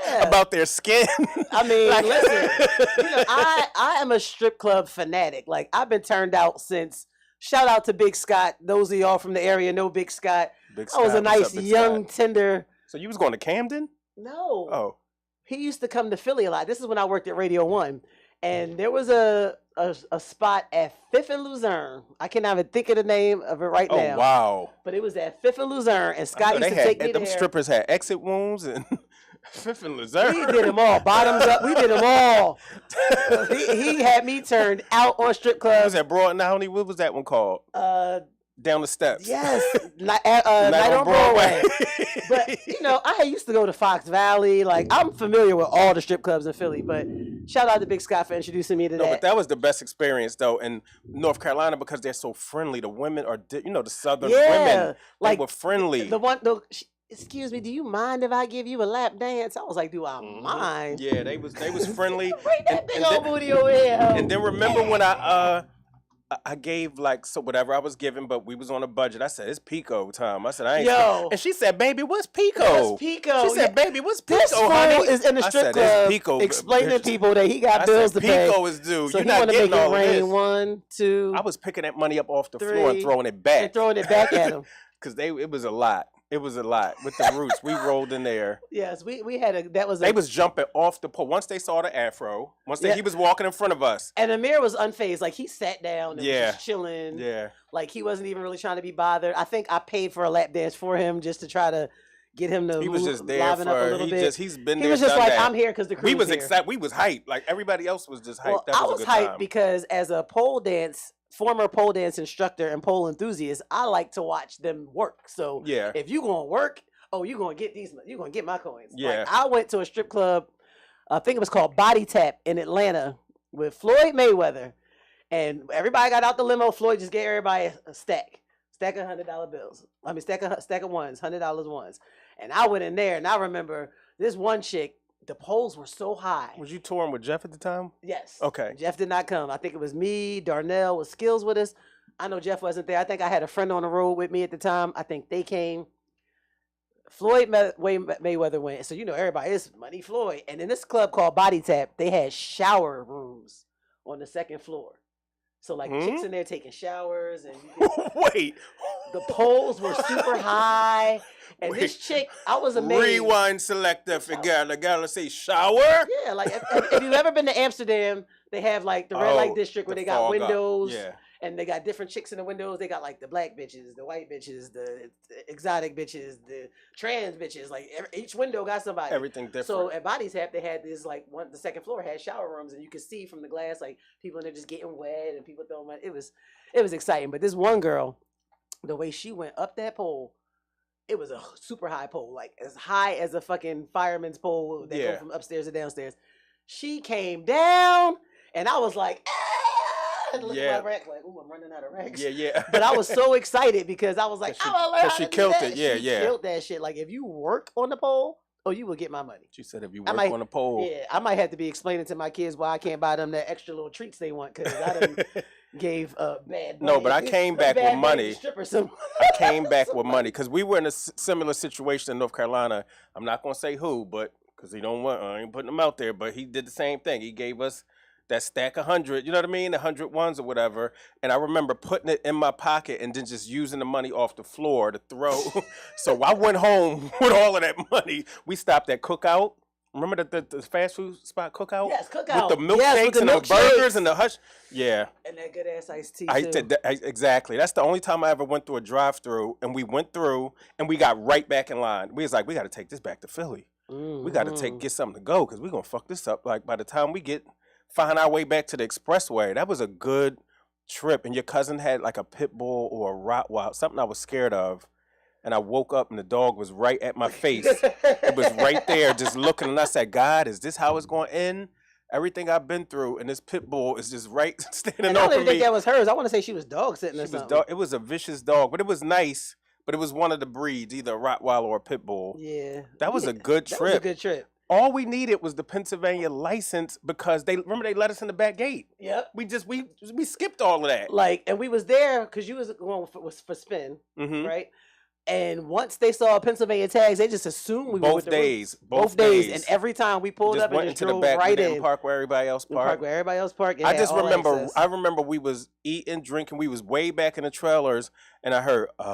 Yeah. about their skin. I mean, Like- listen, you know, I am a strip club fanatic. Like, I've been turned out since, shout out to Big Scott. Those of y'all from the area know Big Scott. Big I was a Scott, what's nice, up, Big young, Scott? tender. So you was going to Camden? No. Oh. He used to come to Philly a lot. This is when I worked at Radio 1. And there was a spot at Fifth and Luzerne. I cannot even think of the name of it right Oh, now. wow. But it was at Fifth and Luzerne, and I Scott know used they to take had, me them there. strippers had exit wounds and Fifth and Luzerne. We did them all, bottoms up. We did them all. He had me turned out on strip I clubs. was at Broad County. What was that one called? Down the steps. Yes, Night on Broadway. But you know, I used to go to Fox Valley. Like, I'm familiar with all the strip clubs in Philly. But shout out to Big Scott for introducing me to No, that. but that was the best experience though in North Carolina because they're so friendly. The women are, you know, the Southern women. like They were friendly. the one. Excuse me, do you mind if I give you a lap dance? I was like, do I mind? Yeah, they was friendly. Bring that And- big and old then- booty over here. And then remember when I gave like so whatever I was giving, but we was on a budget. I said it's Pico time. I said I ain't. Yo. And she said, "Baby, what's Pico?" That's Pico. She said, "Baby, what's Pico, This fool honey?" is in the I strip said, "It's club Pico, explaining to bitch." people that he got I bills said, to pay. Pico is due. So You're he not want to getting make it all of rain. this. 1, 2, I was picking that money up off the floor and 3, throwing it back and throwing it back at him. because it was a lot. It was a lot with the Roots. We rolled in there. Yes, we had a that was They a, was jumping off the pole. Once they saw the afro, Yeah. he was walking in front of us. and Amir was unfazed. Like, he sat down and Yeah. was just chilling. Yeah. Like, he wasn't even really trying to be bothered. I think I paid for a lap dance for him just to try to get him to He was just there liven up a for little bit. he's been He there. was just done like, that. I'm here because the crew We was here. excited. We was hyped. Like everybody else was just hyped. Well, That I was was a good hyped time. because as a former pole dance instructor and pole enthusiast, I like to watch them work. So Yeah. if you gonna work, you gonna get you gonna get my coins. Yeah. Like, I went to a strip club, I think it was called Body Tap in Atlanta with Floyd Mayweather, and everybody got out the limo. Floyd just gave everybody a stack of $100 bills. I mean, stack of ones, $100 ones. And I went in there, and I remember this one chick. The poles were so high. Was you touring with Jeff at the time? Yes. Okay. Jeff did not come. I think it was me, Darnell with Skills with us. I know Jeff wasn't there. I think I had a friend on the road with me at the time. I think they came. Floyd Mayweather went. So, you know, everybody is Money Floyd. And in this club called Body Tap, they had shower rooms on the second floor. So, like, chicks in there taking showers. And you could, Wait. the poles were super high. And this chick, I was amazed. Rewind selector for gotta say shower. Yeah, like if you've ever been to Amsterdam, they have like the red light district where they got fog up. windows. Yeah. And they got different chicks in the windows. They got like the black bitches, the white bitches, the exotic bitches, the trans bitches. Like each window got somebody. Everything different. So at Body Tap, they had this like the second floor had shower rooms, and you could see from the glass like people in there just getting wet and people throwing money. It was exciting. But this one girl, the way she went up that pole, it was a super high pole, like as high as a fucking fireman's pole that go from upstairs to downstairs. She came down, and I was like, and look at my rack, like, ooh, I'm running out of racks. Yeah. But I was so excited because I was like, I'm gonna learn how she to do killed that. it. Yeah, she yeah. killed that shit. Like, if you work on the pole, you will get my money. She said if you I work might- on a pole. Yeah, I might have to be explaining to my kids why I can't buy them that extra little treats they want because I done gave bad money. No, but I came back with Bad money. Stripper some. I came back with money because we were in a similar situation in North Carolina. I'm not gonna say who, but because he don't want. I ain't putting him out there, but he did the same thing. He gave us that stack of 100. You know what I mean? 100 ones or whatever. And I remember putting it in my pocket and then just using the money off the floor to throw. So I went home with all of that money. We stopped at Cookout. Remember the fast food spot Cookout? Yes, Cookout. With the milkshakes Yes, with the and the milkshakes. burgers and the hush. Yeah. And that good ass iced tea I too. did that, exactly. That's the only time I ever went through a drive-through, and we went through and we got right back in line. We was like, we got to take this back to Philly. We got to get something to go because we're gonna fuck this up. Like by the time we find our way back to the expressway, that was a good trip. And your cousin had like a pit bull or a Rottweiler, something I was scared of. And I woke up and the dog was right at my face. It was right there, just looking. And I said, God, is this how it's going to end? Everything I've been through, and this pit bull is just right standing And I over don't even think me. that was hers. I want to say she was dog sitting or something. It was a vicious dog, but it was nice. But it was one of the breeds, either a Rottweiler or a pit bull. Yeah. That was a good trip. That was a good trip. All we needed was the Pennsylvania license because they let us in the back gate. Yep. We skipped all of that. Like, and we was there because you was going for spin, Mm-hmm. right? And once they saw Pennsylvania tags, they just assumed we were with Both days. both days. And every time we pulled up and went just into drove the back. right We didn't in. park where everybody else We parked parked. where everybody else parked. I just remember. I remember we was eating, drinking. We was way back in the trailers, and I heard and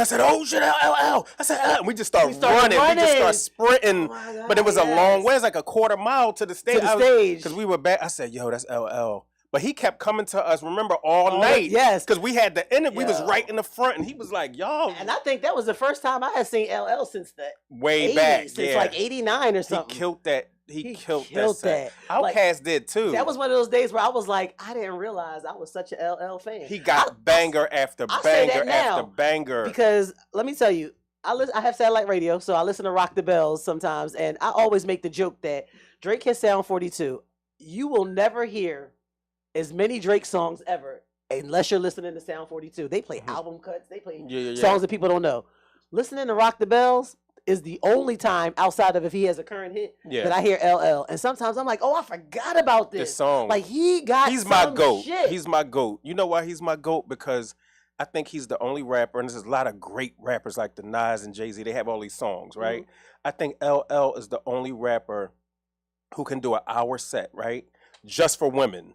I said, "Oh shit, LL!" I said, and we just started running. We just started sprinting, but it was a long way. It's like a quarter mile to the stage. Because we were back. I said, "Yo, that's LL." But he kept coming to us, remember, all night. Yes. Because we had the end. We was right in the front, and he was like, "Y'all." And I think that was the first time I had seen LL since the way 80s, back. since like 89 or something. He killed that. He killed that. Set. Outkast did too. That was one of those days where I was like, I didn't realize I was such an LL fan. He got banger after banger after banger. Because let me tell you, I have satellite radio, so I listen to Rock the Bells sometimes, and I always make the joke that Drake has Sound 42. You will never hear as many Drake songs ever unless you're listening to Sound 42. They play album cuts. They play songs that people don't know. Listening to Rock the Bells is the only time outside of if he has a current hit that I hear LL. And sometimes I'm like, oh, I forgot about this song. Like he's my GOAT. Shit. He's my GOAT. You know why he's my GOAT? Because I think he's the only rapper, and there's a lot of great rappers like the Nas and Jay-Z. They have all these songs, right? I think LL is the only rapper who can do an hour set, right? Just for women.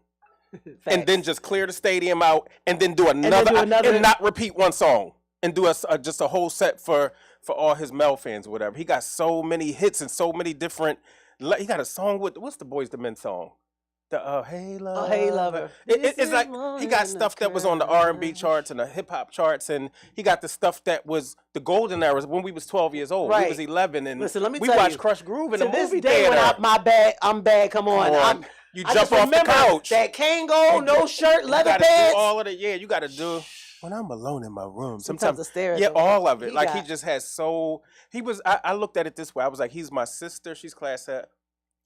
And then just clear the stadium out and then do another and not repeat one song and do just a whole set for all his male fans or whatever. He got so many hits and so many different. He got a song with what's the Boyz II Men song? The Hey Lover. Oh, Hey Lover. It's like he got stuff that was on the R&B charts and the hip hop charts, and he got the stuff that was the golden era when we was 12 years old. He was 11, and listen, let me we tell watched you, Crush Groove in to the this movie day theater. when I'm bad. Come on. You jump off the couch. That Kango, no shirt, leather pants. pants. Do all of it. Yeah, you got to do. When I'm alone in my room, sometimes the stairs. Yeah, all of it. He just has so. He was. I looked at it this way. I was like, he's my sister. She's class at.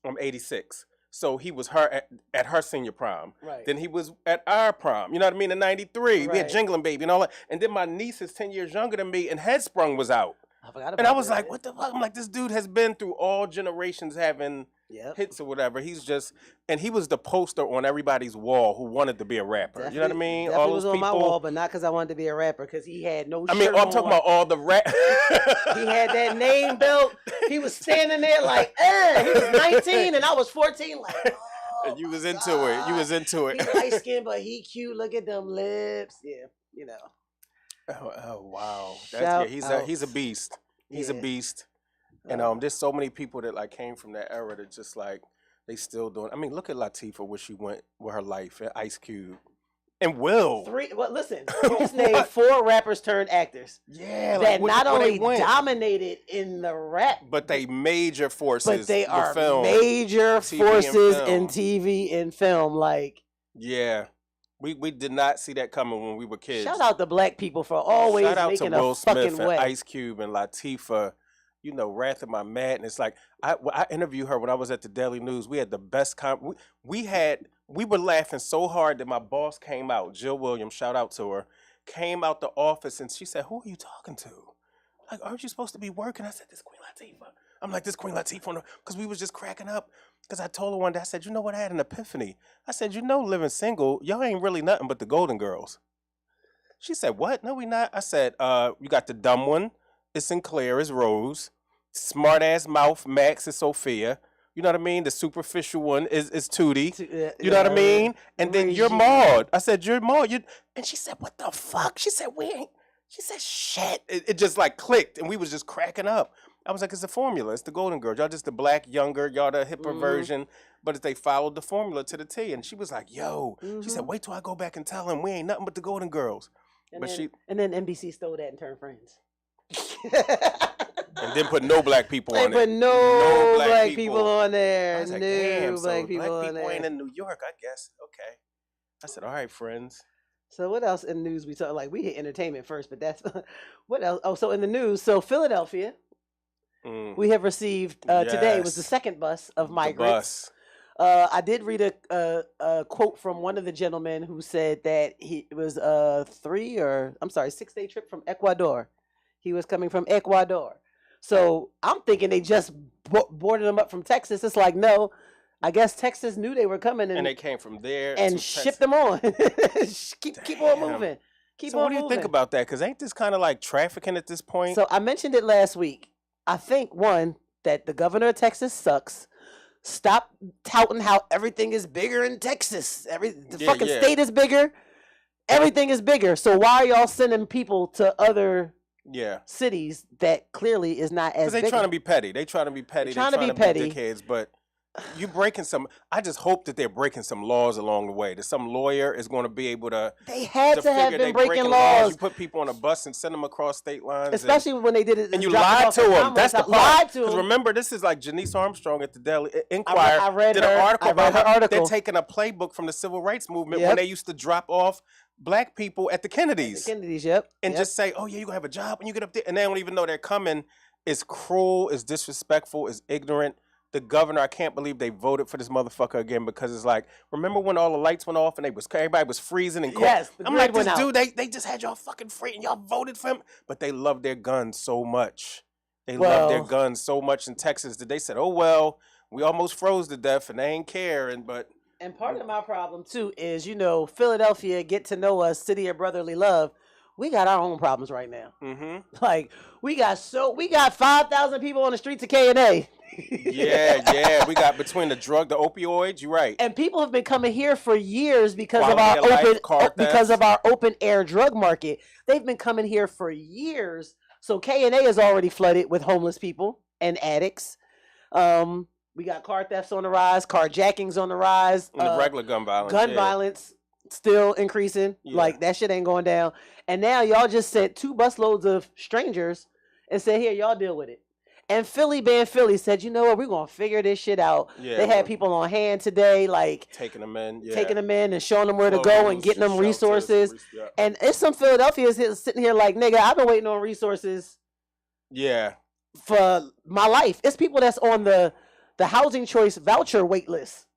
I'm 86. So he was her at her senior prom. Right. Then he was at our prom. You know what I mean? In '93, we had Right. Jingling Baby and all that. And then my niece is 10 years younger than me, and Headsprung was out. I forgot about And I was that. like, what the fuck? I'm like, this dude has been through all generations having hits or whatever. He's just, and he was the poster on everybody's wall who wanted to be a rapper. You know what I mean? All those was people. on my wall, but not because I wanted to be a rapper, because he had no shirt I mean, I'm talking about all the rap. He had that name belt. He was standing there like, he was 19 and I was 14, like, and you was into it. You was into it. He's light skinned, but he cute. Look at them lips. Yeah, you know. Oh wow. He's a beast. He's a beast. And there's so many people that like came from that era that just like they still doing. I mean, look at Latifah where she went with her life, and Ice Cube, and Will. Listen, we just named 4 rappers turned actors. Yeah, that not only dominated in the rap, but they major forces. But they are film, major TV forces and in TV and film. Like, yeah. We did not see that coming when we were kids. Shout out to black people for always making Will a fucking Smith way. And Ice Cube and Latifah, you know, Wrath of My Madness. Like I interviewed her when I was at the Daily News. We had the best we were laughing so hard that my boss came out, Jill Williams, shout out to her, came out the office and she said, "Who are you talking to? Like, aren't you supposed to be working?" I said, "This Queen Latifah." I'm like, "This Queen Latifah," because we was just cracking up. Because I told her one day, I said, "You know what? I had an epiphany." I said, "You know, living single, y'all ain't really nothing but the Golden Girls." She said, "What? No, we not." I said, "You got the dumb one. It's Sinclair. It's Rose. smart ass mouth, Max is Sophia. You know what I mean? The superficial one is Tootie. You know what I mean? And then you're Maud. I said, you're Maud. And she said, what the fuck? She said, we ain't. She said, shit. It just like clicked, and we was just cracking up. I was like, it's the formula. It's the Golden Girls. Y'all just the black, younger, y'all the hipper version. But they followed the formula to the T. And she was like, yo. She said, wait till I go back and tell him we ain't nothing but the Golden Girls. And then NBC stole that and turned friends. And then put no black people on it. They put no black people on there. I was like, no damn, black so people black on people there. ain't in New York, I guess. Okay. I said, all right, friends. So what else in news we talk? Like we hit entertainment first, but that's what else? Oh, so in the news, so Philadelphia, we have received today was the second bus of migrants. I did read a quote from one of the gentlemen who said that it was a 6-day trip from Ecuador. He was coming from Ecuador. So I'm thinking they just boarded them up from Texas. It's like, no, I guess Texas knew they were coming and they came from there and shipped them on. keep on moving. What do you think about that? Because ain't this kind of like trafficking at this point? So I mentioned it last week. I think one, that the governor of Texas sucks. Stop touting how everything is bigger in Texas. The fucking state is bigger. Everything is bigger. So why are y'all sending people to other cities that clearly is not as big? Because they trying to be petty. They trying to be petty. They trying to be dickheads, but you breaking some. I just hope that they're breaking some laws along the way. That some lawyer is going to be able to. They had to have been breaking laws. You put people on a bus and send them across state lines, especially when they did it. And you lied to them. That's the part. Because remember, this is like Janice Armstrong at the Daily Inquirer. I read did an article about her article. They're taking a playbook from the civil rights movement when they used to drop off black people at the Kennedys. And just say, oh yeah, you gonna have a job when you get up there, and they don't even know they're coming. It's cruel. It's disrespectful. It's ignorant. The governor, I can't believe they voted for this motherfucker again because it's like, remember when all the lights went off and everybody was freezing and cold? Yes, I'm like, this dude, they just had y'all fucking free and y'all voted for him. But they love their guns so much. They love their guns so much in Texas that they said, oh, well, we almost froze to death and they ain't care. And part of my problem, too, is, Philadelphia, get to know us, city of brotherly love. We got our own problems right now. Like, we got 5,000 people on the streets of K&A. Yeah. We got between the opioids. You're right. And people have been coming here for years because of our open air drug market. They've been coming here for years. So K&A is already flooded with homeless people and addicts. We got car thefts on the rise, carjackings on the rise. And the regular gun violence. Violence still increasing. Like that shit ain't going down. And now y'all just sent 2 busloads of strangers and said, here, y'all deal with it. And Philly said, you know what, we're going to figure this shit out. They had people on hand today, like taking them in and showing them where to go and getting them resources. And it's some Philadelphians sitting here like, nigga, I've been waiting on resources for my life. It's people that's on the housing choice voucher wait list.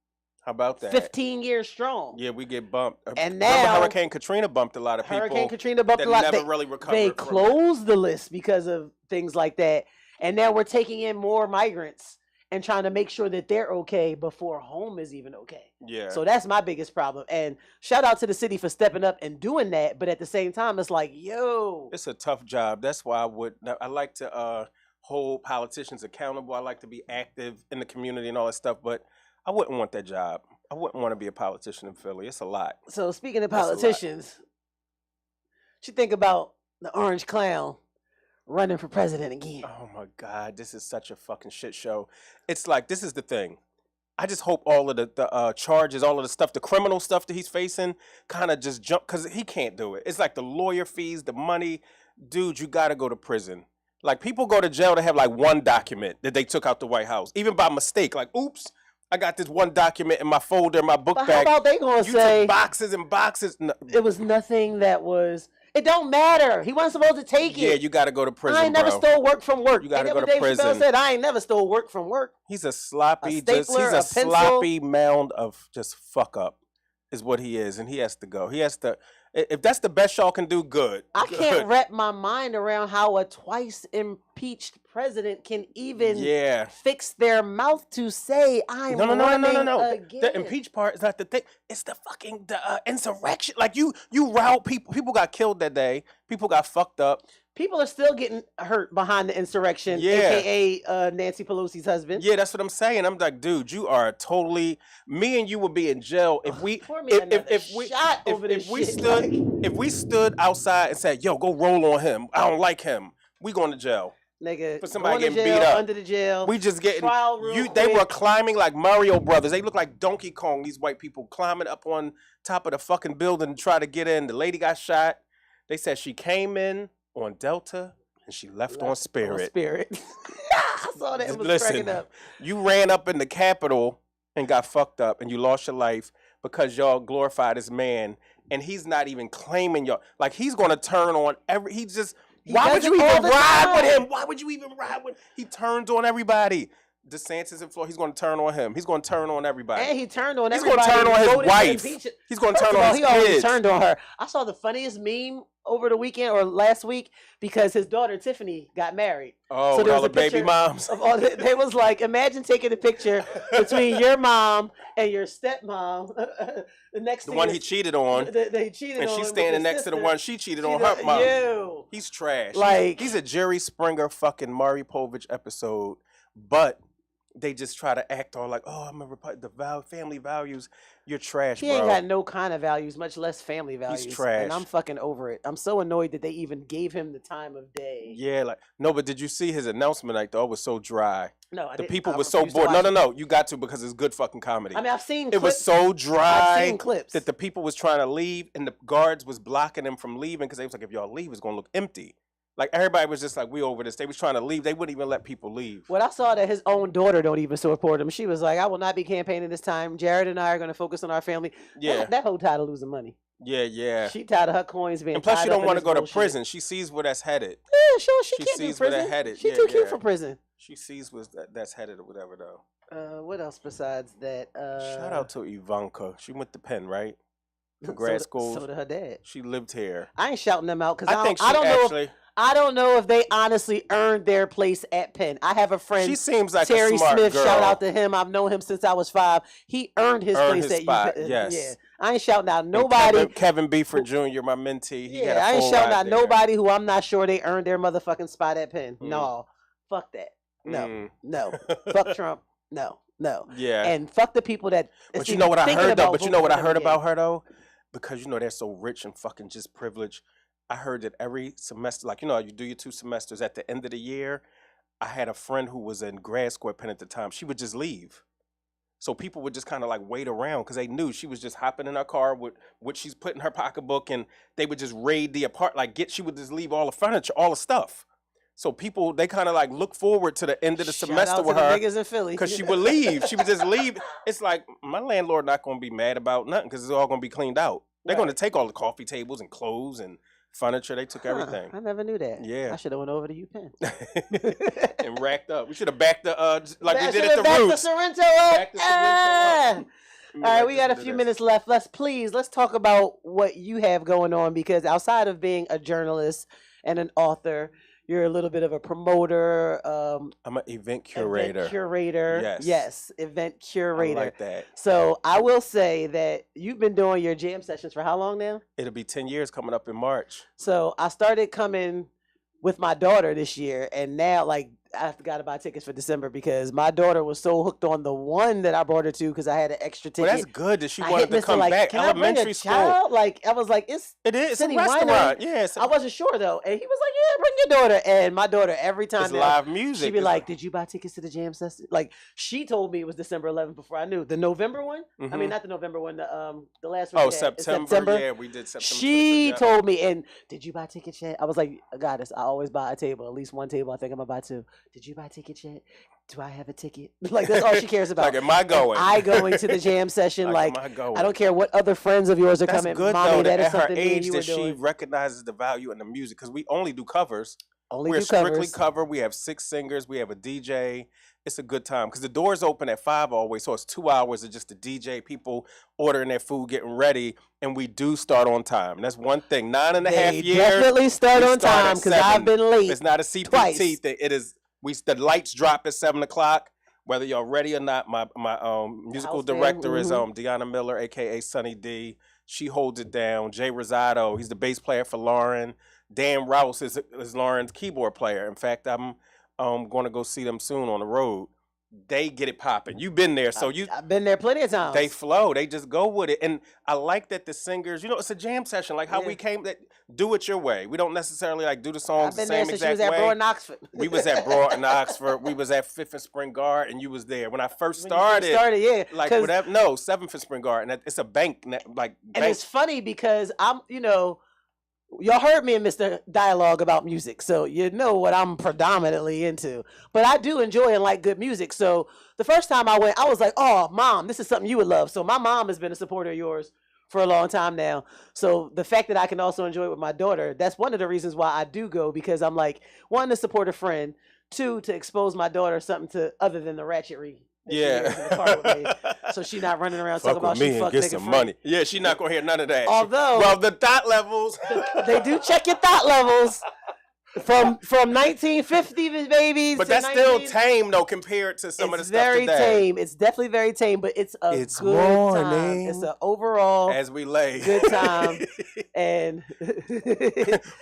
How about that? 15 years strong. Yeah, we get bumped. And now Hurricane Katrina bumped a lot of people. Hurricane Katrina bumped a lot. Never really recovered. They closed the list because of things like that. And now we're taking in more migrants and trying to make sure that they're okay before home is even okay. Yeah. So that's my biggest problem. And shout out to the city for stepping up and doing that. But at the same time, it's like, yo. It's a tough job. That's why I like to hold politicians accountable. I like to be active in the community and all that stuff. But I wouldn't want that job. I wouldn't want to be a politician in Philly. It's a lot. So speaking of politicians, what you think about the orange clown running for president again? Oh my God, this is such a fucking shit show. It's like, this is the thing. I just hope all of the charges, all of the stuff, the criminal stuff that he's facing kind of just jump, because he can't do it. It's like the lawyer fees, the money. Dude, you got to go to prison. Like, people go to jail to have like one document that they took out the White House, even by mistake. Like, oops, I got this one document in my folder, in my book bag. How about they gonna say took boxes and boxes? No. It was nothing that was. It don't matter. He wasn't supposed to take it. Yeah, you got to go to prison. I ain't never stole work from work. You got to go to prison. Chappelle said, I ain't never stole work from work. He's a sloppy, he's a sloppy mound of just fuck up, is what he is, and he has to go. He has to. If that's the best y'all can do, good. I can't wrap my mind around how a twice impeached president can even fix their mouth to say I'm running again. The impeached part is not the thing. It's the fucking insurrection. Like you riled people. People got killed that day. People got fucked up. people are still getting hurt behind the insurrection, Yeah. aka Nancy Pelosi's husband. Yeah, that's what I'm saying. I'm like, dude, you are totally. Me and you would be in jail if we Pour me another shot over this if we shit, stood like- if we stood outside and said, "Yo, go roll on him. I don't like him." We going to jail. Nigga, For somebody going to getting jail, beat up. under the jail. We just getting trial real They were quick. climbing like Mario Brothers. They look like Donkey Kong. These white people climbing up on top of the fucking building to try to get in. The lady got shot. They said she came in on Delta and she left on Spirit. Spirit. I saw that. It was Listen, cracking up. you ran up in the Capitol and got fucked up and you lost your life because y'all glorified this man and he's not even claiming y'all. Like, he's going to turn on He why would does you it all even the ride with time. him? Why would you even ride with He turns on everybody. DeSantis in Florida, he's going to turn on him. He's going to turn on everybody. And he turned on He's everybody. gonna turn on who his voted to wife. impeach it. He's going to First turn of all, on he his already kids. turned on her. I saw the funniest meme over the weekend or last week because his daughter Tiffany got married. Oh, So with there all was the a baby picture moms. Of all they was like, imagine taking a picture between your mom and your stepmom. The next The thing one is- he cheated on. They cheated And on she's him with standing his next to the sister. one she cheated She on done- her mom. Ew. He's trash. Like- he's a Jerry Springer fucking Maury Povich episode, but they just try to act all like, oh, I'm the family values. You're trash, He bro. ain't got no kind of values, much less family values. trash. And I'm fucking over it. I'm so annoyed that they even gave him the time of day. Yeah, like no, but did you see his announcement? Like, though, it was so dry. No, I The didn't. people I were so refuse to bored. No, watch no, it. no. You got to because it's good fucking comedy. I mean, I've seen it was clips. so I've dry seen clips. that the people was trying to leave, and the guards was blocking them from leaving because they was like, if y'all leave, it's gonna look empty. Like everybody was just like, we over this. They was trying to leave. They wouldn't even let people leave. When I saw that his own daughter don't even support him, she was like, I will not be campaigning this time. Jared and I are going to focus on our family. Yeah, That whole tired of losing money. yeah. She tired of her coins being And plus, tied she up don't in want to this go to bullshit. prison. She sees where that's headed. Yeah, sure. She She can't do sees where they're prison. headed. She's Yeah, too cute yeah. for prison. She sees where that's headed or whatever, though. What else besides that? Shout out to Ivanka. She went to Penn, right? To grad school. So did her dad. She lived here. I ain't shouting them out because I think she I don't know. actually. I don't know if they honestly earned their place at Penn. I have a friend, She seems like Terry a smart Smith. girl. Shout out to him. I've known him since I was 5. He earned his Earned place his at spot, UPenn. yes. Yeah, I ain't shouting out And nobody. Kevin Beeford Jr., my mentee. He had a Yeah, I ain't full shouting ride out there. nobody who I'm not sure they earned their motherfucking spot at Penn. Mm. No, fuck that. No, Mm. no, fuck Trump. No. Yeah. And fuck the people that. But is you know what I thinking heard though? about But you voting know what for I them heard again. about her though? Because you know they're so rich and fucking just privileged. I heard that every semester, like you know, you do your 2 semesters at the end of the year. I had a friend who was in grad school at Penn at the time. She would just leave. So people would just kind of like wait around because they knew she was just hopping in her car with what she's put in her pocketbook, and they would just raid the apartment. She would just leave all the furniture, all the stuff. So people, they kind of like look forward to the end of the Shout semester out with to her. the niggas in Philly Because she would leave. She would just leave. It's like, my landlord not going to be mad about nothing because it's all going to be cleaned out. They're going to take all the coffee tables and clothes and furniture. They took everything. I never knew that. Yeah. I should have went over to UPenn. And racked up. We should have backed the, like we Back did to at the back to Roots. Sorrento up. Back to Sorrento up. All right, we got a few minutes left. Let's talk about what you have going on because outside of being a journalist and an author, you're a little bit of a promoter, I'm an event curator. event curator. Yes. Event I curator. like that. So I will say that you've been doing your jam sessions for how long now? It'll be 10 years coming up in March. So I started coming with my daughter this year, and now like I got to buy tickets for December because my daughter was so hooked on the one that I brought her to because I had an extra ticket. Well, that's good that she I wanted hit to Mr. come like, back. Can I bring Elementary a school. child? Like I was like, it's It is. It's a City Winery. restaurant. Yeah. I wasn't sure though, and he was like, "Yeah, bring your daughter." And my daughter every time It's now, live music. she'd be It's like, "Did you buy tickets to the jam session?" Like she told me it was December 11th before I knew the November one. I mean, Mhm. not the November one. The last one. Oh, we had in September. Yeah, we did September. She 25th, yeah. told me, and did you buy tickets yet? I was like, Goddess, I always buy a table, at least one table. I think I'm gonna buy 2. Did you buy tickets yet? Do I have a ticket? Like that's all she cares about. Like, am I going? Am I going to the jam session? Like, am I going? I don't care what other friends of yours are That's coming. good Mommy, though. that is At her something me and age, you were that she doing. recognizes the value in the music because we only do covers. Only We're do strictly covers. cover. We have 6 singers. We have a DJ. It's a good time because the doors open at 5 always, so it's 2 hours of just the DJ, people ordering their food, getting ready, and we do start on time. That's one thing. 9.5 They years. definitely start we on start at time because 7. I've been late. It's not a CPT twice. thing. It is. The lights drop at 7 o'clock. Whether y'all ready or not, my musical house band, director is mhm. Deanna Miller, aka Sunny D. She holds it down. Jay Rosado, he's the bass player for Lauren. Dan Rouse is Lauren's keyboard player. In fact, I'm going to go see them soon on the road. They get it popping. You've been there, so I've been there plenty of times. They flow. They just go with it, and I like that the singers. It's a jam session, like how we came. That do it your way. We don't necessarily like do the songs I've been the same there since exact you was way. at Broad and Oxford. We was at Broad and Oxford. We was at 5th and Spring Guard, and you was there when I first When you first started. yeah. Like whatever. No, 7th and Spring Guard, and it's a bank. And it's funny because y'all heard me and Mr. Dialogue about music, so you know what I'm predominantly into. But I do enjoy and like good music. So the first time I went, I was like, oh, Mom, this is something you would love. So my mom has been a supporter of yours for a long time now. So the fact that I can also enjoy it with my daughter, that's one of the reasons why I do go, because I'm like, one, to support a friend, two, to expose my daughter something other than the ratchetry. Yeah. So she's not running around Fuck talking about with me she and fuck get nigga some free. money. Yeah, she's not gonna hear none of that. Although, well, the thought levels, they do check your thought levels from 1950 babies. but to that's still 19 tame though compared to some of the It's stuff very today. tame. It's definitely very tame, but it's a It's good time. morning It's an overall As we lay, good time. And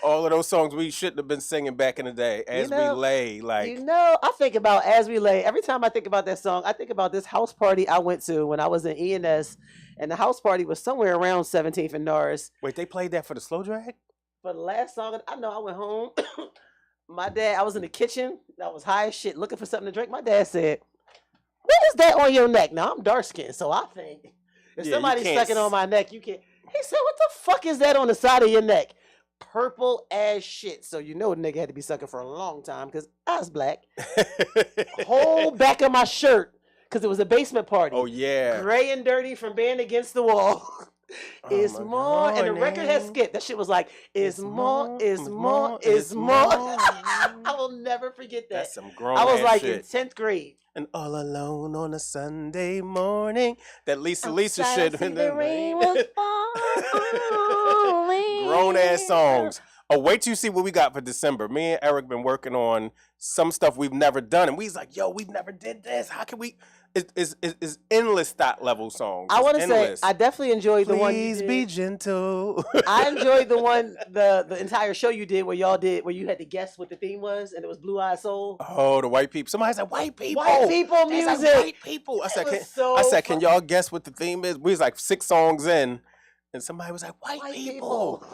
all of those songs we shouldn't have been singing back in the day. As we lay, like I think about As We Lay. Every time I think about that song, I think about this house party I went to when I was in E&S, and the house party was somewhere around 17th and Norris. wait, they played that for the slow drag? For the last song, I know I went home. My dad, I was in the kitchen. I was high as shit looking for something to drink. My dad said, what is that on your neck? Now, I'm dark skinned, so I think if Yeah, you somebody's can't sucking on my neck, you can't. He said, what the fuck is that on the side of your neck? Purple as shit. So you know the nigga had to be sucking for a long time because I was black. Whole back of my shirt, because it was a basement party. Oh yeah, Gray and dirty from Band Against the Wall. Is my more, and the record had morning. skipped. That shit was like, is more, is more, is is more. more. I will never forget that. That's some grown. I was ass like shit. in 10th grade. And all alone on a Sunday morning. That Lisa Outside, I shit. see the rain was falling. Grown ass songs. Oh, wait till you see what we got for December. Me and Eric been working on some stuff we've never done, and we's like, yo, we've never did this. How can we? It's endless thought level songs. I want to say endless. I definitely enjoyed the one. Please be gentle. I enjoyed the one, the entire show you did where you had to guess what the theme was, and it was Blue Eyed Soul. Oh, the white people. Somebody said white people. White people They said music. white people. I said, was can, so I said, can fun. y'all guess what the theme is? We was like 6 songs in, and somebody was like, white, White people.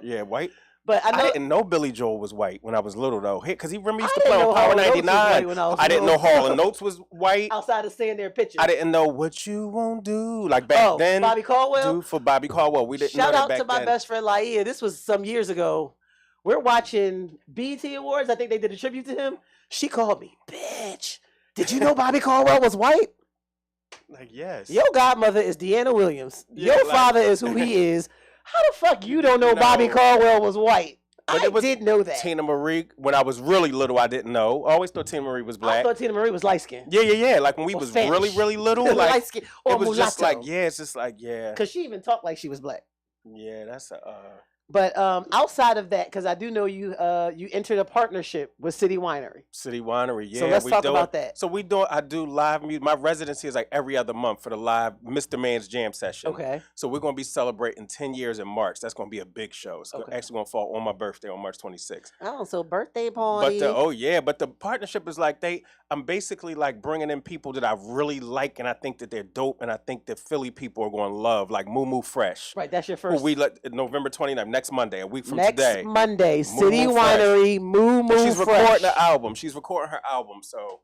Yeah, white. But I I know didn't know Billy Joel was white when I was little though. Because he remember used I to play didn't on know Power Hall & Oates was 99. white when I was I didn't know little. Hall & Oates was white. outside of seeing their pictures. I didn't know What You Won't Do. Like back then. Bobby Caldwell. Do for Bobby Caldwell. We didn't Shout know that out back to my then. best friend Laia. This was some years ago. We're watching BET Awards. I think they did a tribute to him. She called me, bitch. Did you know Bobby Caldwell was white? Like, yes. Your godmother is Deanna Williams. Yeah, Your like- father is who he is. How the fuck you don't know No. Bobby Caldwell was white? But I it was did know that. Tina Marie, when I was really little, I didn't know. I always thought Tina Marie was I black. thought Tina Marie was light skinned. Yeah. Like when we Or was Spanish. really, really little, like light skinned. Or it was just like, mulatto. yeah, it's just like, yeah. Because she even talked like she was black. Yeah, that's a But outside of that, because I do know you entered a partnership with City Winery. City Winery. Yeah, So let's we talk do about it. that. So I do live music. My residency is like every other month for the live Mr. Man's Jam session. Okay. So we're going to be celebrating 10 years in March. That's going to be a big show. It's Okay. actually going to fall on my birthday on March 26th. Oh, so birthday But party. but the partnership is like I'm basically like bringing in people that I really like and I think that they're dope and I think that Philly people are going to love, like Moo Moo Fresh. Right, that's your Who first. we let November 29th, next Monday, a week from Next today. Monday, City Moo Fresh. Winery, Moo Moo She's Fresh. recording the album. She's recording her album. So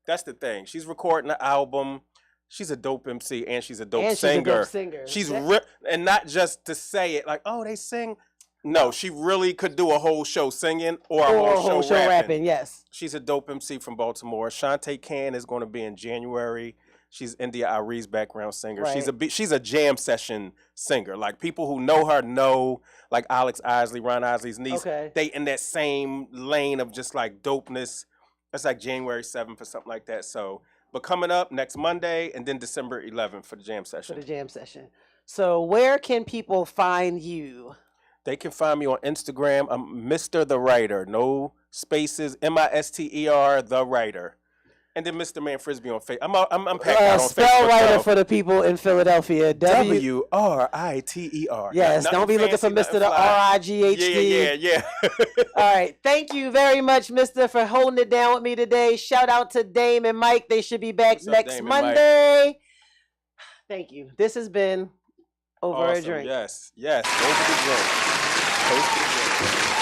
that's the thing. She's recording the album. She's a dope MC and she's a dope And singer. she's a dope singer. She's That- and not just to say it like, oh, they sing. No, she really could do a whole show singing or a whole show rapping. Yes. She's a dope MC from Baltimore. Shantae Can is going to be in January. She's India Ari's background singer. Right. She's a jam session singer. Like people who know her know, like Alex Isley, Ron Isley's niece. Okay. They in that same lane of just like dopeness. That's like January 7th or something like that. So, but coming up next Monday and then December 11th for the jam For session. the jam session. So where can people find you? They can find me on Instagram. I'm Mr. The Writer. No spaces. Mister The Writer. And then Mr. Man Frisbee on Facebook. I'm packed out on Spell Facebook. writer for the people in Philadelphia. WRITER. Yes, Nothing don't be looking for fancy, Mr. The fly. RIGHT. Yeah. All right. Thank you very much, Mr., for holding it down with me today. Shout out to Dame and Mike. They should be back What's up, next Dame and Mike? Monday. Thank you. This has been Over a Awesome. Drink. Yes. Over the drink. Toast to the drink.